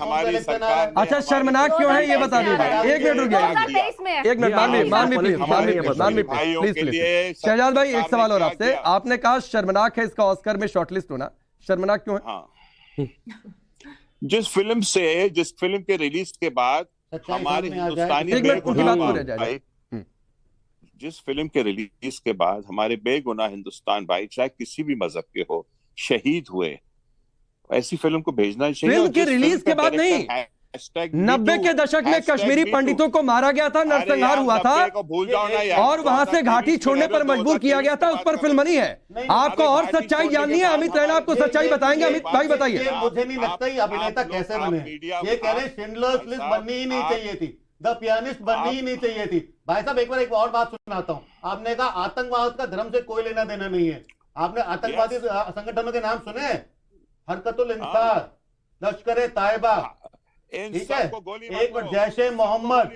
हमारी सरकार। अच्छा, शर्मनाक क्यों है ये बता दीजिए। एक मिनट रुक जाइए, एक मिनट मानवी प्लीज। शहजाद भाई, एक सवाल और आपसे। आपने कहा शर्मनाक है इसका ऑस्कर में शॉर्टलिस्ट होना, शर्मनाक क्यों है? जिस फिल्म के रिलीज के बाद हमारे हिंदुस्तानी जिस फिल्म के रिलीज के बाद हमारे बेगुनाह हिंदुस्तान भाई, चाहे किसी भी मजहब के हो, शहीद हुए। ऐसी फिल्म को भेजना चाहिए। फिल्म के रिलीज के बाद नहीं, 90 के दशक में कश्मीरी पंडितों को मारा गया था, नरसंहार हुआ था और वहां से घाटी छोड़ने पर मजबूर किया गया था। उस पर फिल्म बनी है। आपको और सच्चाई जाननी है? अमित रैना आपको सच्चाई बताएंगे। अमित भाई बताइए। मुझे नहीं लगता ये अभिनेता कैसे बने। ये कह रहे शिंडलर्स लिस्ट बननी ही नहीं चाहिए थी, द पियानिस्ट बननी ही नहीं चाहिए थी। भाई साहब, एक और बात सुनाता हूं। आपने कहा आतंकवाद का धर्म से कोई लेना देना नहीं है। आपने आतंकवादी संगठनों के नाम सुने? हरकतुल इंसार, लश्कर तैयबा, ठीक है, एक बार जैशे मोहम्मद,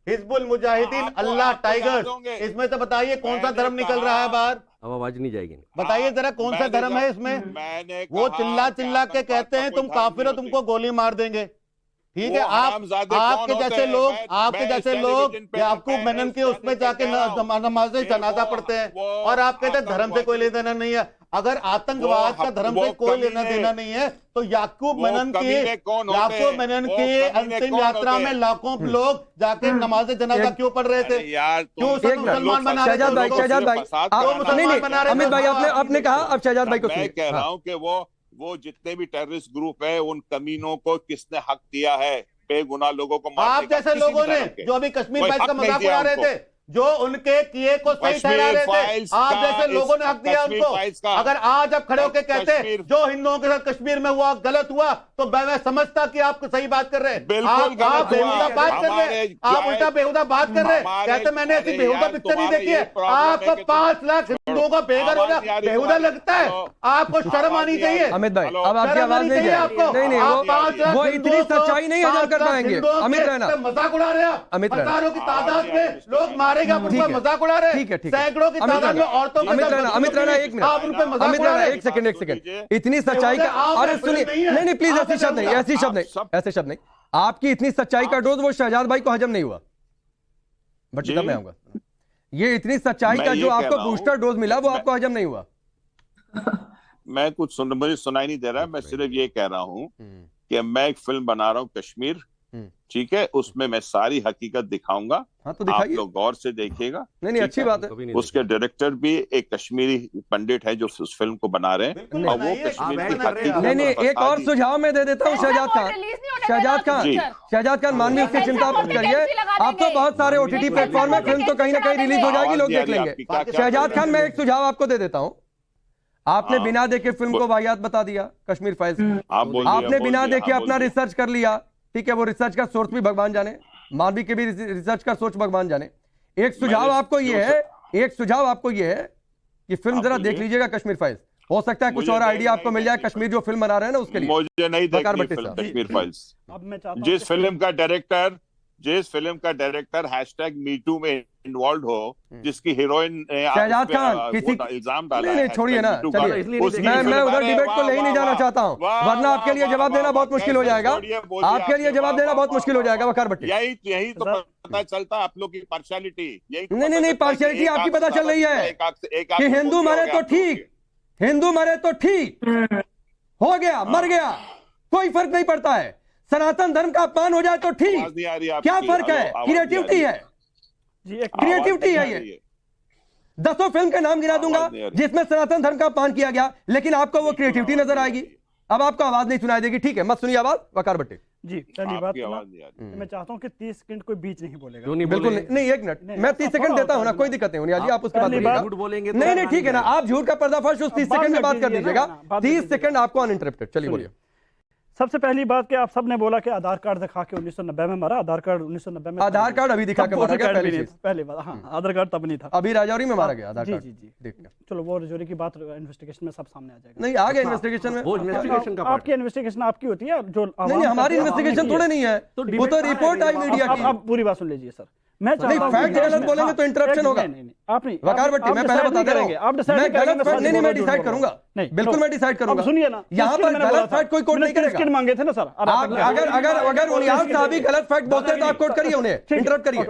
हिजबुल मुजाहिदीन, अल्लाह टाइगर्स। इसमें से बताइए कौन सा धर्म निकल रहा है बाहर? अब आवाज नहीं जाएगी। बताइए जरा कौन सा धर्म है इसमें? वो चिल्ला के कहते हैं तुम काफिर हो, तुमको गोली मार देंगे। ठीक है, आपके जैसे लोग याकूब मेनन के उसमें जाके नमाज जनाजा पढ़ते हैं और आप कहते हैं धर्म से कोई लेना देना नहीं है। अगर आतंकवाद का धर्म से कोई लेना देना नहीं है तो याकूब मेनन की अंतिम यात्रा में लाखों लोग जाके नमाज जनाजा क्यों पढ़ रहे थे? क्यों मुसलमान बना रहे थे? शहजाद भाई, अमित भाई आपने कहा। अब शहजाद भाई को मैं कह रहा हूं कि वो जितने भी टेररिस्ट ग्रुप है, उन कमीनों को किसने हक दिया है बेगुनाह लोगों को मारने आप जैसे लोगों ने जो अभी कश्मीर फाइल्स का मजाक उड़ा रहे थे, जो उनके किए को सही ठहरा रहे थे, आप जैसे लोगों ने हक दिया उनको। अगर आज आप खड़े होकर कहते जो हिंदुओं के साथ कश्मीर में हुआ गलत हुआ, तो मैं समझता कि आप सही बात कर रहे हैं। आप बेहुदा बात कर रहे हैं, आप उल्टा बेहुदा बात कर रहे हैं। कहते मैंने ऐसी बेहुदा पिक्चर नहीं देखी है। आपको 5 लाख हिंदुओं का बेघर होना बेहुदा लगता है? आपको शर्म आनी चाहिए। अमित भाई, अब आपकी आवाज नहीं है आपको। नहीं, वो इतनी सच्चाई नहीं हजम कर पाएंगे। अमित रैना, मजाक उड़ा रहे हैं। अमित रैना, हजारों की तादाद में लोग मारे, मजाक उड़ा रहे। ठीक है, सैकड़ों की तादाद में औरतों के अमित रैना एक मिनट, आप उन पे मजाक अमित उड़ा रैना रहे। एक सेकंड। इतनी सच्चाई का, अरे सुनिए, नहीं प्लीज, ऐसे शब्द नहीं। आपकी इतनी सच्चाई का डोज वो शहजाद भाई को हजम नहीं हुआ। बट तब मैं आऊंगा। ये इतनी सच्चाई का जो आपको बूस्टर डोज मिला वो आपको हजम नहीं हुआ। मैं कुछ मुझे सुनाई नहीं दे रहा है। मैं सिर्फ ये कह रहा हूं कि मैं एक फिल्म बना रहा हूं कश्मीर, ठीक है, उसमें मैं सारी हकीकत दिखाऊंगा। हाँ, तो आप लोग गौर से देखिएगा। नहीं, अच्छी बात है। उसके डायरेक्टर भी एक कश्मीरी पंडित है जो उस फिल्म को बना रहे हैं और वो कश्मीर की हकीकत। नहीं, एक और सुझाव मैं दे देता हूँ। शहजाद खान मानवीय की चिंता मत करिए। आप तो बहुत सारे OTT प्लेटफॉर्म में फिल्म तो कहीं ना कहीं रिलीज हो जाएगी, लोग देख लेंगे। शहजाद खान, मैं एक सुझाव आपको दे देता हूँ। आपने बिना देखे फिल्म को वाहियात बता दिया, कश्मीर फाइल्स। आपने बिना देखे अपना रिसर्च कर लिया, ठीक है। वो रिसर्च का सोर्स भी भगवान जाने, मानवी के भी रिसर्च का सोर्स भगवान जाने। एक सुझाव आपको ये है कि फिल्म जरा देख लीजिएगा कश्मीर फाइल्स। हो सकता है कुछ और आइडिया आपको मिल जाए कश्मीर जो फिल्म बना रहे हैं ना उसके लिए। मुझे नहीं देखनी फिल्म कश्मीर फाइल्स। जिस फिल्म का डायरेक्टर #MeToo में इन्वॉल्व हो, जिसकी हीरोइन शहजाद खान किसी इल्जाम डाला है। नहीं, छोड़िए ना, चलिए। मैं उधर डिबेट को ले ही नहीं जाना चाहता हूँ, वरना आपके लिए जवाब देना बहुत मुश्किल हो जाएगा। आपके लिए जवाब देना बहुत मुश्किल हो जागा वकार भट्टी। यही तो पता चलता है आप लोग की पार्शियलिटी। नहीं, पार्शियलिटी आपकी पता चल रही है कि हिंदू मरे तो ठीक, हो गया, मर गया, कोई फर्क नहीं पड़ता है। सनातन धर्म का अपमान हो जाए तो ठीक, क्या फर्क है? क्रिएटिविटी है, क्रिएटिविटी है ये। 10 फिल्म के नाम गिना दूंगा जिसमें सनातन धर्म का अपमान किया गया, लेकिन आपको वो क्रिएटिविटी नजर आएगी। अब आपको आवाज नहीं सुनाई देगी, ठीक है, मत सुनिए आवाज। वकार भट्टी। जी पहली बात आपकी आवाज नहीं आ रही। मैं चाहता हूँ कि 30 सेकंड कोई बीच नहीं बोलेगा। बिल्कुल नहीं, 1 मिनट मैं 30 सेकंड देता हूँ ना, कोई दिक्कत नहीं होनी जी, आप उसके बाद झूठ बोलेंगे नहीं नहीं ठीक है ना, आप झूठ का पर्दाफाश उस 30 सेकंड में बात कर दीजिएगा, 30 सेकंड आपको अनइंटरप्टेड। चलिए बोलिए। सबसे पहली बात कि आप सबने बोला कि आधार कार्ड दिखा के 1990 में मारा, आधार कार्ड 1990 में, आधार कार्ड अभी दिखा के मारा गया, पहली बात। हाँ आधार कार्ड तब नहीं था, अभी राजौरी में मारा गया आधार कार्ड। जी जी देखिए, चलो वो राजौरी की बात इन्वेस्टिगेशन में सब सामने आ जाएगा। नहीं आ गया इन्वेस्टिगेशन में, वो इन्वेस्टिगेशन का आपकी इन्वेस्टिगेशन आपकी होती है, जो नहीं हमारी इन्वेस्टिगेशन थोड़े नहीं है, वो तो रिपोर्ट आई मीडिया की। आप पूरी बात सुन लीजिए सर, मैं नहीं फैक्ट गलत बोलेंगे तो इंटरप्शन होगा। आप नहीं वकार भट्टी, मैं पहले बता दे रहा हूं, मैं गलत फैक्ट नहीं मैं डिसाइड करूंगा, बिल्कुल मैं डिसाइड करूंगा। सुनिए ना, यहाँ पर गलत फैक्ट कोई कोट नहीं करेगा। मांगे थे ना सर, अगर उनियाल साहब ही गलत फैक्ट बोलते हैं तो आप कोट करिए, उन्हें इंटरप्ट करिए।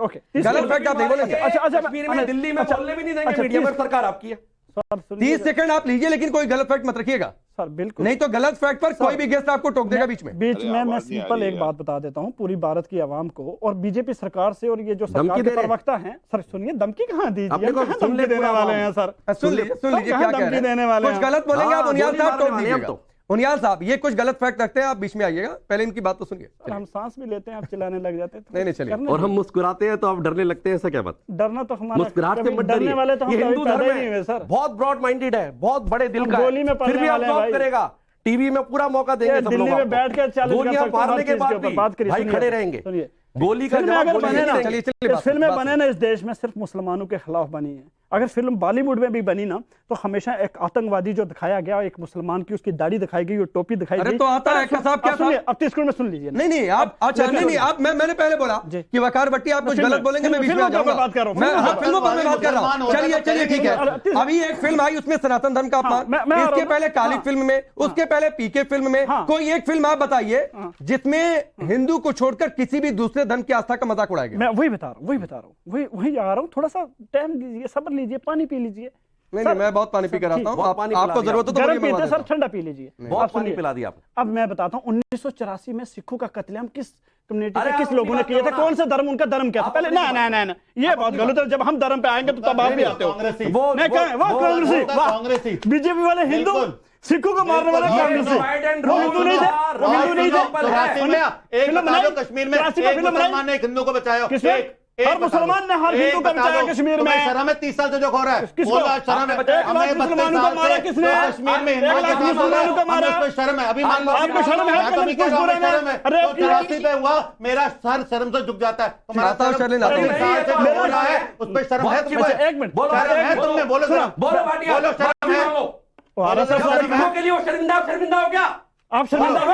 गलत फैक्ट आप नहीं बोलेंगे। अच्छा कश्मीर में दिल्ली में बोलने भी नहीं देंगे मीडिया में, सरकार आपकी है। 30 सेकंड आप लीजिए, लेकिन कोई गलत फैक्ट मत रखिएगा सर, बिल्कुल नहीं तो गलत फैक्ट पर कोई भी गेस्ट आपको टोक देगा बीच में। मैं सिंपल एक बात बता देता हूँ पूरी भारत की आवाम को और बीजेपी सरकार से, और ये जो सरकार के प्रवक्ता हैं सर, सुनिए धमकी कहाँ दीजिए, धमकी देने वाले हैं सर, सुन लीजिए क्या धमकी देने वाले कुछ गलत बोलेंगे आप उनियाल साहब टोक दीजिएगा। उनियाल साहब ये कुछ गलत फैक्ट रखते हैं, आप बीच में आइएगा, पहले इनकी बात तो सुनिए। हम सांस भी लेते हैं, आप चिल्लाने लग जाते हैं। नहीं चलिए। और हम मुस्कुराते हैं तो आप डरने लगते हैं, ऐसा क्या बात? डरना तो हमारा, मुस्कुराहट से मत डरने वाले तो हम हिंदू धर्म है सर, बहुत ब्रॉड माइंडेड है, बहुत बड़े दिल का, गोली में फिर भी आप जॉब करेगा, टीवी में पूरा मौका देंगे, सब दिल्ली में बैठ कर गोलियां मारने के बाद भी भाई खड़े रहेंगे। गोली का जवाब बने ना, फिल्में बने ना इस देश में सिर्फ मुसलमानों के खिलाफ बनी है। अगर फिल्म बॉलीवुड में भी बनी ना तो हमेशा एक आतंकवादी जो दिखाया गया, एक मुसलमान की उसकी दाढ़ी दिखाई गई और टोपी दिखाई गई। तो आता है साहब क्या सुनिए, अब 30 सेकंड में सुन लीजिए। नहीं आप अच्छा नहीं आप मैंने पहले बोला कि वकार भट्टी आप कुछ गलत बोलेंगे, मैं बीच में आ जाऊंगा। बात कर रहा हूं, मैं फिल्मों पर बात कर रहा हूं। चलिए ठीक है। अभी एक फिल्म आई उसमें सनातन धर्म का अपमान, इसके पहले काली फिल्म में, उसके पहले पीके फिल्म में, कोई एक फिल्म आप बताइए जिसमें हिंदू को छोड़कर किसी भी दूसरे धर्म की आस्था का मजाक उड़ाया गया। मैं वही बता रहा हूँ, वही आ रहा हूँ, थोड़ा सा टाइम लीजिए, सब्र लीजिए, पानी पी लीजिए। नहीं मैं बहुत पानी पी कर आता हूँ, आपको जरूरत हो तो गर्म पीते सर, ठंडा पी लीजिए। बहुत पानी पिला दिया आपने। अब मैं बताता हूँ 1984 में सिखों का कत्लेआम किस कम्युनिटी के किस लोगों ने किए थे, कौन सा धर्म, उनका धर्म क्या था पहले? ना ये बहुत गलत है। जब हम धर्म पे आएंगे तो तब आप भी आते हो। कांग्रेसी बीजेपी वाले हिंदू सिखों को मारने वाले कांग्रेसी, वो हिंदू नहीं थे। कश्मीर में एक मुसलमान ने एक हिंदू को बचाया, हर मुसलमान ने हर हिंदू को बचाया कश्मीर में। शर्म है 30 साल से जो खो रहा है, शर्म है। मुसलमानों को मारा किसने? कश्मीर में मुसलमानों को मारा, शर्म है? अभी आपको शर्म है? अरे 84 पे हुआ, मेरा सर शर्म से झुक जाता है। तुम्हारा उस पर शर्म है? एक मिनट तुमने बोलो शर्म है के लिए वो शर्मिंदा हो गया। आप शर्मिंदा हो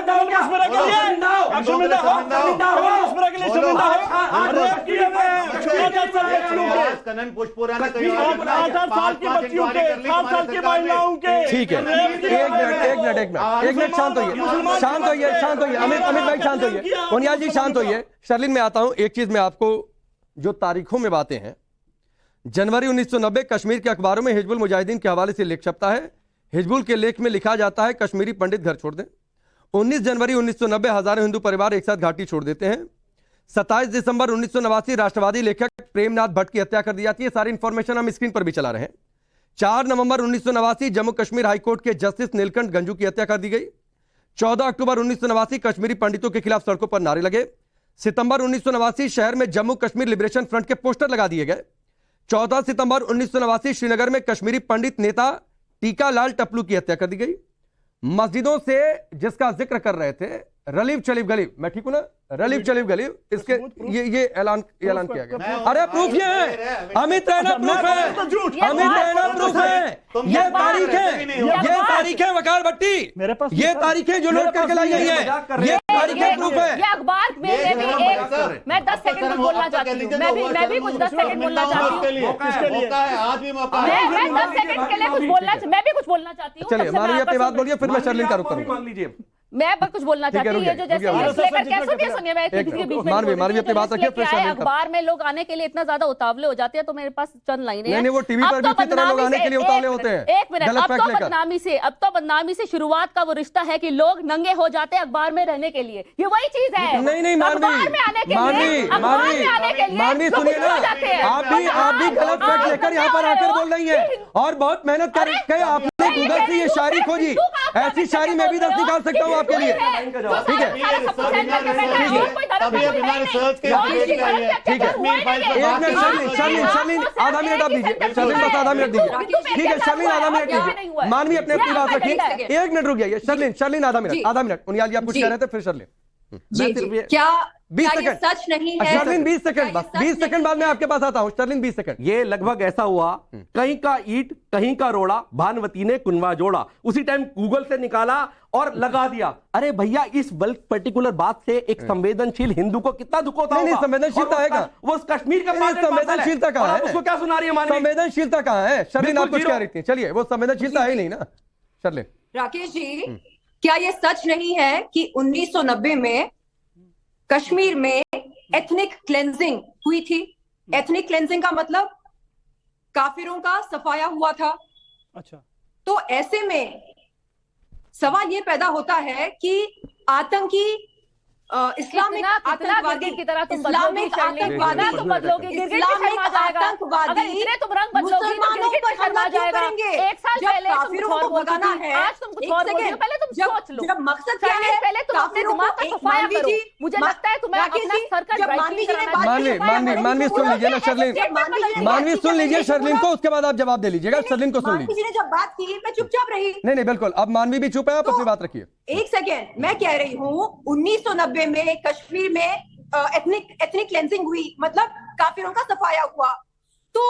ठीक है, एक मिनट शांत होइए अमित भाई शांत होइए, उनियाल जी शांत होइए। शर्लिन में आता हूं, एक चीज में आपको जो तारीखों में बातें हैं, जनवरी 1990 कश्मीर के अखबारों में हिजबुल मुजाहिदीन के हवाले से लेख छपता है। हिजबुल के लेख में लिखा जाता है कश्मीरी पंडित घर छोड़ दें। 19 जनवरी 1990 हजारों हिंदू परिवार एक साथ घाटी छोड़ देते हैं। 27 दिसंबर 1989 राष्ट्रवादी लेखक प्रेमनाथ भट्ट की हत्या कर दी जाती है। सारी इंफॉर्मेशन हम स्क्रीन पर भी चला रहे हैं। 4 नवंबर 1989 जम्मू कश्मीर हाईकोर्ट के जस्टिस नीलकंठ गंजू की हत्या कर दी गई। 14 अक्टूबर 1989 कश्मीरी पंडितों के खिलाफ सड़कों पर नारे लगे। सितंबर 1989 शहर में जम्मू कश्मीर लिबरेशन फ्रंट के पोस्टर लगा दिए गए। 14 सितंबर 1989 श्रीनगर में कश्मीरी पंडित नेता टीका लाल टपलू की हत्या कर दी गई। मस्जिदों से जिसका जिक्र कर रहे थे रलीफ चलीफ गलीफ, मैं ठीक हूं ना, रलीफ चलीफ गलीफ, इसके ये ऐलान किया गया। अरे प्रूफ ये है, अमित रैना प्रूफ है, अमित रैना प्रूफ है, ये तारीख है वकार भट्टी, ये तारीखें जो नोट करके लाई गई है, ये तारीखें प्रूफ है। ये अखबार में मैं 10 सेकंड बोलना चाहती हूँ, मैं भी कुछ 10 सेकंड बोलना चाहती हूँ, आज भी मौका है, मैं 10 सेकंड के लिए कुछ बोलना, मैं भी कुछ बोलना चाहती हूँ। चलिए मानवीय अपनी बात बोलिए, फिर मैं शर्लिन का रुख करूंगा। मैं कुछ बोलना चाहती हूँ, ये जो जैसे सुनिए मैं किसी के बीच में मानवीय अपनी बात रखिए, फिर शर्लिन का। अखबार में लोग आने के लिए इतना ज्यादा उतावले हो जाते हैं, तो मेरे पास चंद लाइनें हैं। नहीं वो टीवी पर भी इसी तरह लोग आने के लिए उतावले होते हैं। एक मिनट, अब तो बदनामी से शुरुआत का वो रिश्ता है कि लोग नंगे हो जाते हैं अखबार में रहने के लिए, ये वही चीज है। नहीं मानवी सुनिए ना, आप भी गलत फैक्ट लेकर यहाँ पर आकर बोल रही है और बहुत मेहनत करके आपने गूगल से ये शायरी खोजी, ऐसी शायरी मैं भी 10 निकाल सकता हूँ आपके लिए। ठीक है, ठीक है, एक मिनट शर्लिन आधा मिनट आप दीजिए, शर्लिन बस आधा मिनट दीजिए। ठीक है शर्लिन आधा मिनट दीजिए, मानवी अपने अपनी बात रखिए, 1 मिनट रुक जाइए। शर्लिन आधा मिनट। उनियाल जी आप कुछ कह रहे थे, फिर शर्लिन। क्या 20 ये सेकंड सच नहीं है? शर्लिन 20 सेकंड, बस 20 सेकंड बाद में आपके पास आता हूं। शर्लिन 20 सेकंड। ये लगभग ऐसा हुआ, कहीं का ईंट कहीं का रोड़ा, भानवती ने कुनवा जोड़ा, उसी टाइम गूगल से निकाला और लगा दिया। अरे भैया इस पर्टिकुलर बात से एक संवेदनशील हिंदू को कितना दुख होता नहीं, संवेदनशीलता है कहां? वो कश्मीर का संवेदनशीलता कहां है? उसको क्या सुना रही है मानवी? संवेदनशीलता कहां है? शर्लिन आप कुछ कह रही थी, चलिए वो संवेदनशीलता है ही नहीं ना। शर्लिन राकेश जी, क्या ये सच नहीं है कि 1990 में कश्मीर में एथनिक क्लेंजिंग हुई थी? एथनिक क्लेंजिंग का मतलब काफिरों का सफाया हुआ था। अच्छा, तो ऐसे में सवाल ये पैदा होता है कि आतंकी इस्लामिक आतंकवादी की तरह तुम इस्लामिक आतंकवादी इस्लामिक आतंकवादी मुसलमानों पर हमला क्यों करेंगे? एक साल जब पहले काफिरों को भगाना है, आज तुम कुछ और बोल रही हो, पहले तुम सोच लो। जब मकसद क्या है? पहले तुम अपने दिमाग का सफाया करो। मुझे लगता है तुम्हें अपना सर्कल मानवी सुन लीजिए ना शर्लिन, मानवी सुन लीजिए शर्लिन को, उसके बाद आप जवाब दे लीजिएगा। शर्लिन को सुन लीजिए। जी ने जब बात की मैं चुपचाप रही। नहीं बिल्कुल, अब मानवी भी चुप है, आप अपनी बात रखिए। एक सेकेंड, मैं कह रही हूँ 1990 में कश्मीर में एथनिक क्लेंजिंग हुई, मतलब काफिरों का सफाया हुआ। तो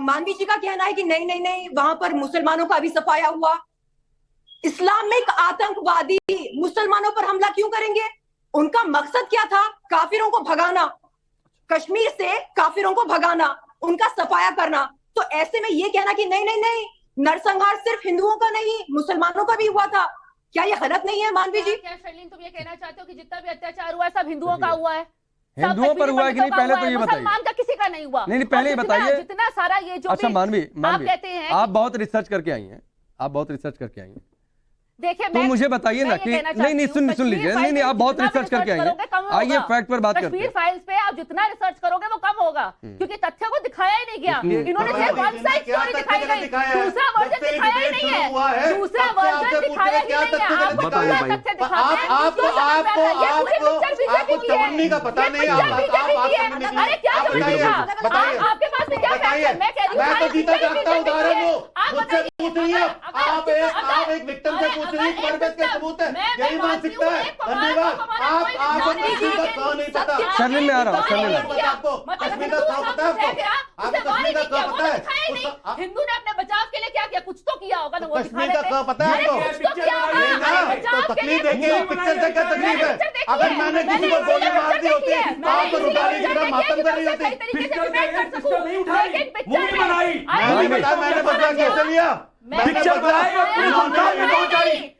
मानवी जी का कहना है कि नहीं नहीं नहीं, वहां पर मुसलमानों का भी सफाया हुआ। इस्लामिक आतंकवादी मुसलमानों पर हमला क्यों करेंगे? उनका मकसद क्या था? काफिरों को भगाना, कश्मीर से काफिरों को भगाना, उनका सफाया करना। तो ऐसे में ये कहना कि नहीं नहीं नहीं, नरसंहार सिर्फ हिंदुओं का नहीं मुसलमानों का भी हुआ था, क्या ये गलत नहीं है मानवी जी? क्या शर्लिन तुम ये कहना चाहते हो कि जितना भी अत्याचार हुआ है सब हिंदुओं का हुआ है? हिंदुओं पर हुआ है कि नहीं, पहले तो ये बताइए। मुसलमान का किसी का नहीं हुआ। नहीं पहले ही बताइए। जितना सारा ये जो अच्छा मानवी आप कहते हैं, आप बहुत रिसर्च करके आई हैं, आप बहुत रिसर्च करके आई हैं। देखिए तो मुझे बताइए ना कि नहीं सुन लीजिए, नहीं आप बहुत रिसर्च करके आई हैं, आइए फैक्ट पर बात करते हैं। कश्मीर फाइल्स पे आप जितना रिसर्च करोगे वो कम होगा, क्योंकि तथ्य को दिखाया ही नहीं गया। इन्होंने सिर्फ वन साइड स्टोरी दिखाई गई, दूसरा वर्जन दिखाया ही नहीं है, दूसरा वर्जन दिखाया ही नहीं है। आपको पूरा तथ्य दिखाते हैं, आपको चवन्नी का पता नहीं। अरे क्या आपके पास में क्या फैक्ट है? मैं कह रही हूँ मैं तो जीता जागता उदाहरण हूँ, मुझसे पूछ रही है आप एक विक्टिम से पूछ रही है, के सबूत है, यही मानसिकता है। धन्यवाद। आप नहीं पता। शर्लिन में आ रहा हूँ, शर्लिन आपको कश्मीर का क्या पता है? आपको कश्मीर का क्या पता है? हिंदू ने अपने बचाव के लिए क्या किया? कुछ तो किया होगा ना, वो कश्मीर का क्या पता है आपको? तो तकलीफ देखिए, पिक्चर से क्या तकलीफ है? अगर मैंने किसी को गोली मार दी होती तो आप तो रुपाली की तरह मातम कर रही होती। मैंने बदला कैसे लिया?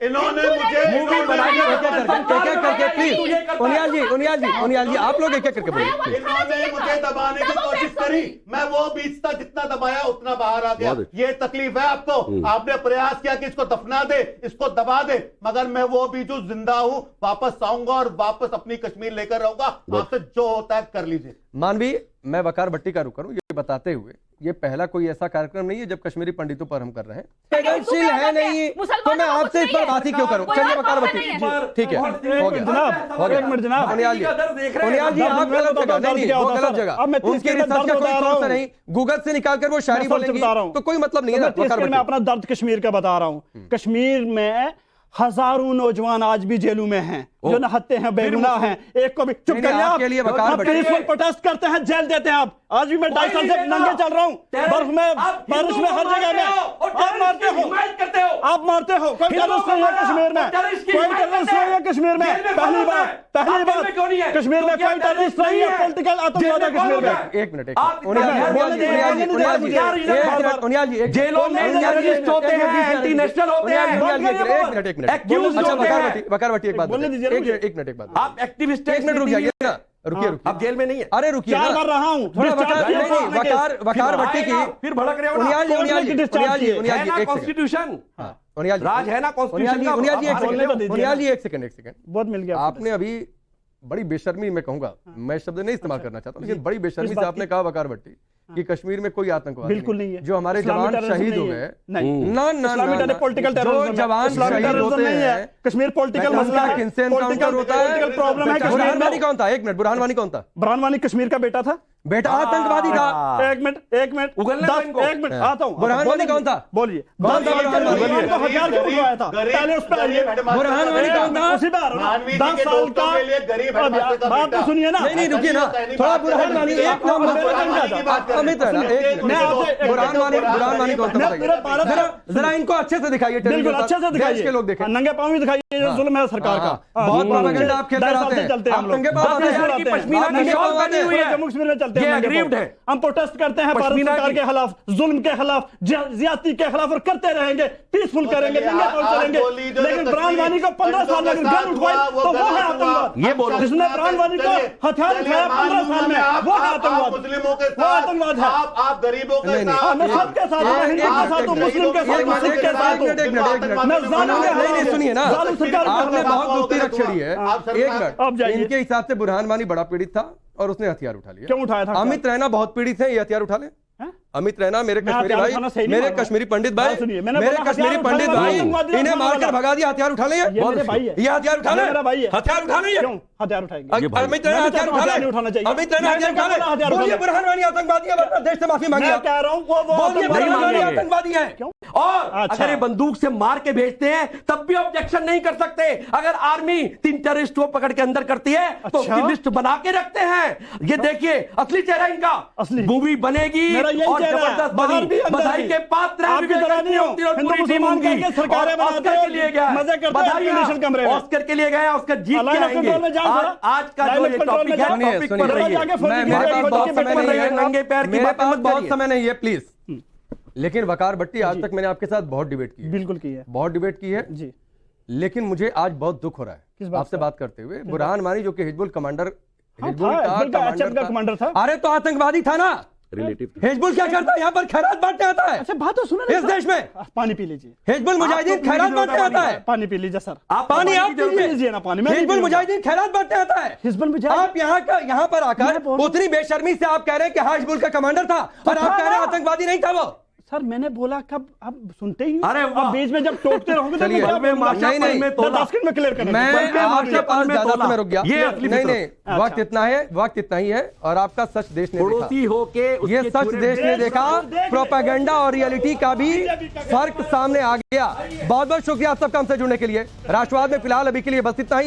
इन्होंने मुझे मूवी बनाई करके प्लीज उनियाल जी आप लोग एक एक करके बोलिए। इन्होंने मुझे दबाने की कोशिश करी, मैं वो बीच था, जितना दबाया उतना बाहर आ गया। ये तकलीफ है आपको। आपने प्रयास किया कि इसको दफना दे, इसको दबा दे, मगर मैं वो बीजू जिंदा हूं, वापस आऊंगा और वापस अपनी कश्मीर लेकर रहूंगा। आपसे जो होता है कर लीजिए। मानवी, मैं वकार भट्टी का रुख करूं ये बताते हुए, ये पहला कोई ऐसा कार्यक्रम नहीं है जब कश्मीरी पंडितों पर हम कर रहे हैं। संवेदनशील है नहीं तो मैं आपसे इस पर बात ही क्यों करूं? चलिए वकार भट्टी, ठीक है, हो गया जनाब, एक मिनट जनाब। उनियाल जी आप गलत जगह, नहीं वो गलत जगह, उनके रिसर्च का कोई सोर्स नहीं, गूगल से निकाल कर वो शायरी बोलेंगे तो कोई मतलब नहीं है। मैं अपना दर्द कश्मीर का बता रहा हूँ। कश्मीर में हजारों नौजवान आज भी जेलों में हैं, जो नहत्ते हैं, बेगुनाह हैं, एक को भी चुप करिए आप। पीसफुल प्रोटेस्ट करते हैं, जेल देते हैं आप। आज भी मैं 2.5 साल से नंगे चल रहा हूँ, बर्फ में बारिश में, हर जगह में। आप मारते हो, कोई टेररिस्ट नहीं है कश्मीर में, कोई टेररिस्ट नहीं है कश्मीर में। पहली बात कश्मीर में कोई टेररिस्ट नहीं है, पॉलिटिकल आतंकवाद है कश्मीर में। एक मिनट, जेलों में जर्नलिस्ट होते हैं, एंटी नेशनल होते हैं। वकार भट्टी एक बात, एक मिनट एक बात, आप एक्टिविस्ट, एक मिनट रुक जाइए ना, रुकिए आप जेल में नहीं है। अरे रुकिए ना, कर रहा हूं वकार भट्टी की फिर भड़क रहे हो। कॉन्स्टिट्यूशन राज है ना, कॉन्स्टिट्यूशन। एक सेकंड, बहुत मिल गया। आपने अभी बड़ी बेशर्मी, मैं कहूंगा, मैं शब्द नहीं इस्तेमाल करना चाहता, लेकिन बड़ी बेशर्मी से आपने कहा वकार भट्टी कि कश्मीर में कोई आतंकवाद बिल्कुल नहीं है। जो हमारे जवान शहीद हो गए, नहीं ना पॉलिटिकल जो जवान शहीद होते हैं, कश्मीर पॉलिटिकल मसला है, किनसे एनकाउंटर होता है, प्रॉब्लम है। बुरहान वानी कौन था? एक मिनट, बुरहान वानी कौन था? बुरहान वानी कश्मीर का बेटा था, बेटा आतंकवादी था। एक मिनट आता हूँ। बुरहान वानी कौन था? बोलिए। कौन था बुरहान वानी? हथियार क्यों उठवाया था? पहले उस पर आइए। बुरहान वानी कौन था? उसी पर 10 साल का बात तो सुनिए ना। नहीं रुकिए ना थोड़ा। बुरहान वानी एक नाम अमित है ना, एक बुरहान वानी कौन था? जरा इनको अच्छे से दिखाइए, बिल्कुल अच्छे से दिखाइए के लोग देखें, नंगे पांव ही दिखाइए। ये जुल्म है सरकार का। बहुत प्रोपेगेंडा आप खेलते रहते हैं। आप नंगे पांव आते हैं, पश्मीना नंगे पांव आते हैं, जम्मू कश्मीर में चलते हैं। हम प्रोटेस्ट करते हैं भारत सरकार के खिलाफ, जुल्म के खिलाफ, ज्यादती के खिलाफ, और करते रहेंगे, पीसफुल करेंगे, नंगे पांव चलेंगे। लेकिन बुरहान वानी को 15 साल में गन उठवाई तो वो है आतंकवाद। ये बोलो, जिसने बुरहान वानी को हथियार उठाया 15 साल में, वो है आतंकवाद। मुस्लिमों के वो आतंकवाद है। आप गरीबों के साथ, मैं सबके साथ हूं, हिंदू के साथ हूं, मुस्लिम के साथ हूं, सिख के साथ हूं। मैं नहीं सुनिए ना, आपने बहुत दुखती रख छड़ी है। एक अब मिनट, जाइए। इनके हिसाब से बुरहान वानी बड़ा पीड़ित था और उसने हथियार उठा लिया। क्यों उठाया था? अमित रैना बहुत पीड़ित है, ये हथियार उठा ले। अमित रैना मेरे कश्मीरी भाई, मेरे कश्मीरी पंडित भाई, मेरे कश्मीरी पंडित भाई, इन्हें मारकर भगा दिया, हथियार उठा ले। ये हथियार उठा ले, हथियार उठा ले। क्यों हथियार उठाएंगे? अमित रैना हथियार उठा ले, उठाना चाहिए। अमित रैना हथियार उठा ले। बोलिए बुरहान वानी आतंकवादी है, वरना देश से माफी मांगिए। मैं कह रहा हूं वो बोलिए बुरहान वानी आतंकवादी है। क्यों? और अगर ये बंदूक से मार के भेजते हैं तब भी ऑब्जेक्शन नहीं कर सकते। अगर आर्मी 3 टेररिस्ट को पकड़ के अंदर करती है तो उसकी लिस्ट बना के रखते हैं। ये देखिए असली चेहरा इनका, असली मूवी बनेगी और जबरदस्त बनी, बधाई के पात्र हैं। पूरी टीम उनकी ऑस्कर के लिए गया, बधाई ऑस्कर के लिए गया, ऑस्कर जीत के आएंगे। आज का जो ये टॉपिक है, टॉपिक पर रहिए। मेरे पास बहुत समय नहीं है, नंगे पैर की मेरे बातें पास मत बहुत करिए। समय नहीं है प्लीज। लेकिन वकार भट्टी, आज तक मैंने आपके साथ बहुत डिबेट की है, बिल्कुल की है, बहुत डिबेट की है जी। लेकिन मुझे आज बहुत दुख हो रहा है आपसे बात करते हुए। बुरहान वानी जो कि हिजबुल कमांडर, हिजबुल का कमांडर था। अरे तो आतंकवादी था ना। रिलेटिव हिजबुल क्या करता है? यहाँ पर खैरात बांटने आता है। अच्छा बात तो सुने इस देश में पानी पी लीजिए। हिजबुल मुजाहिदीन खैरात बांटने आता है। पानी पी लीजिए सर। आप पानी आप पीजिए ना, पानी। हिजबुल मुजाहिदीन खैरात बांटने आता है। हिजबुल मुजाहिदीन, आप यहाँ पर आकर उतनी बेशर्मी से आप कह रहे हैं कि हाँ हिजबुल का कमांडर था, और आप कह रहे हैं आतंकवादी नहीं था वो। सर मैंने बोला कब आप सुनते ही। अरे आप बीच में जब टोकते रहोगे तो मैं क्या बोलूंगा? नहीं 10 मिनट में क्लियर करना। मैं आपके पास ज्यादा समय रुक गया। ये नहीं वक्त इतना है, वक्त इतना ही है। और आपका सच देश ने पड़ोसी होके ये सच देश ने देखा। प्रोपेगेंडा और रियलिटी का भी फर्क सामने आ गया। बहुत बहुत शुक्रिया आप सबका हमसे जुड़ने के लिए। राष्ट्रवाद में फिलहाल अभी के लिए बस इतना ही।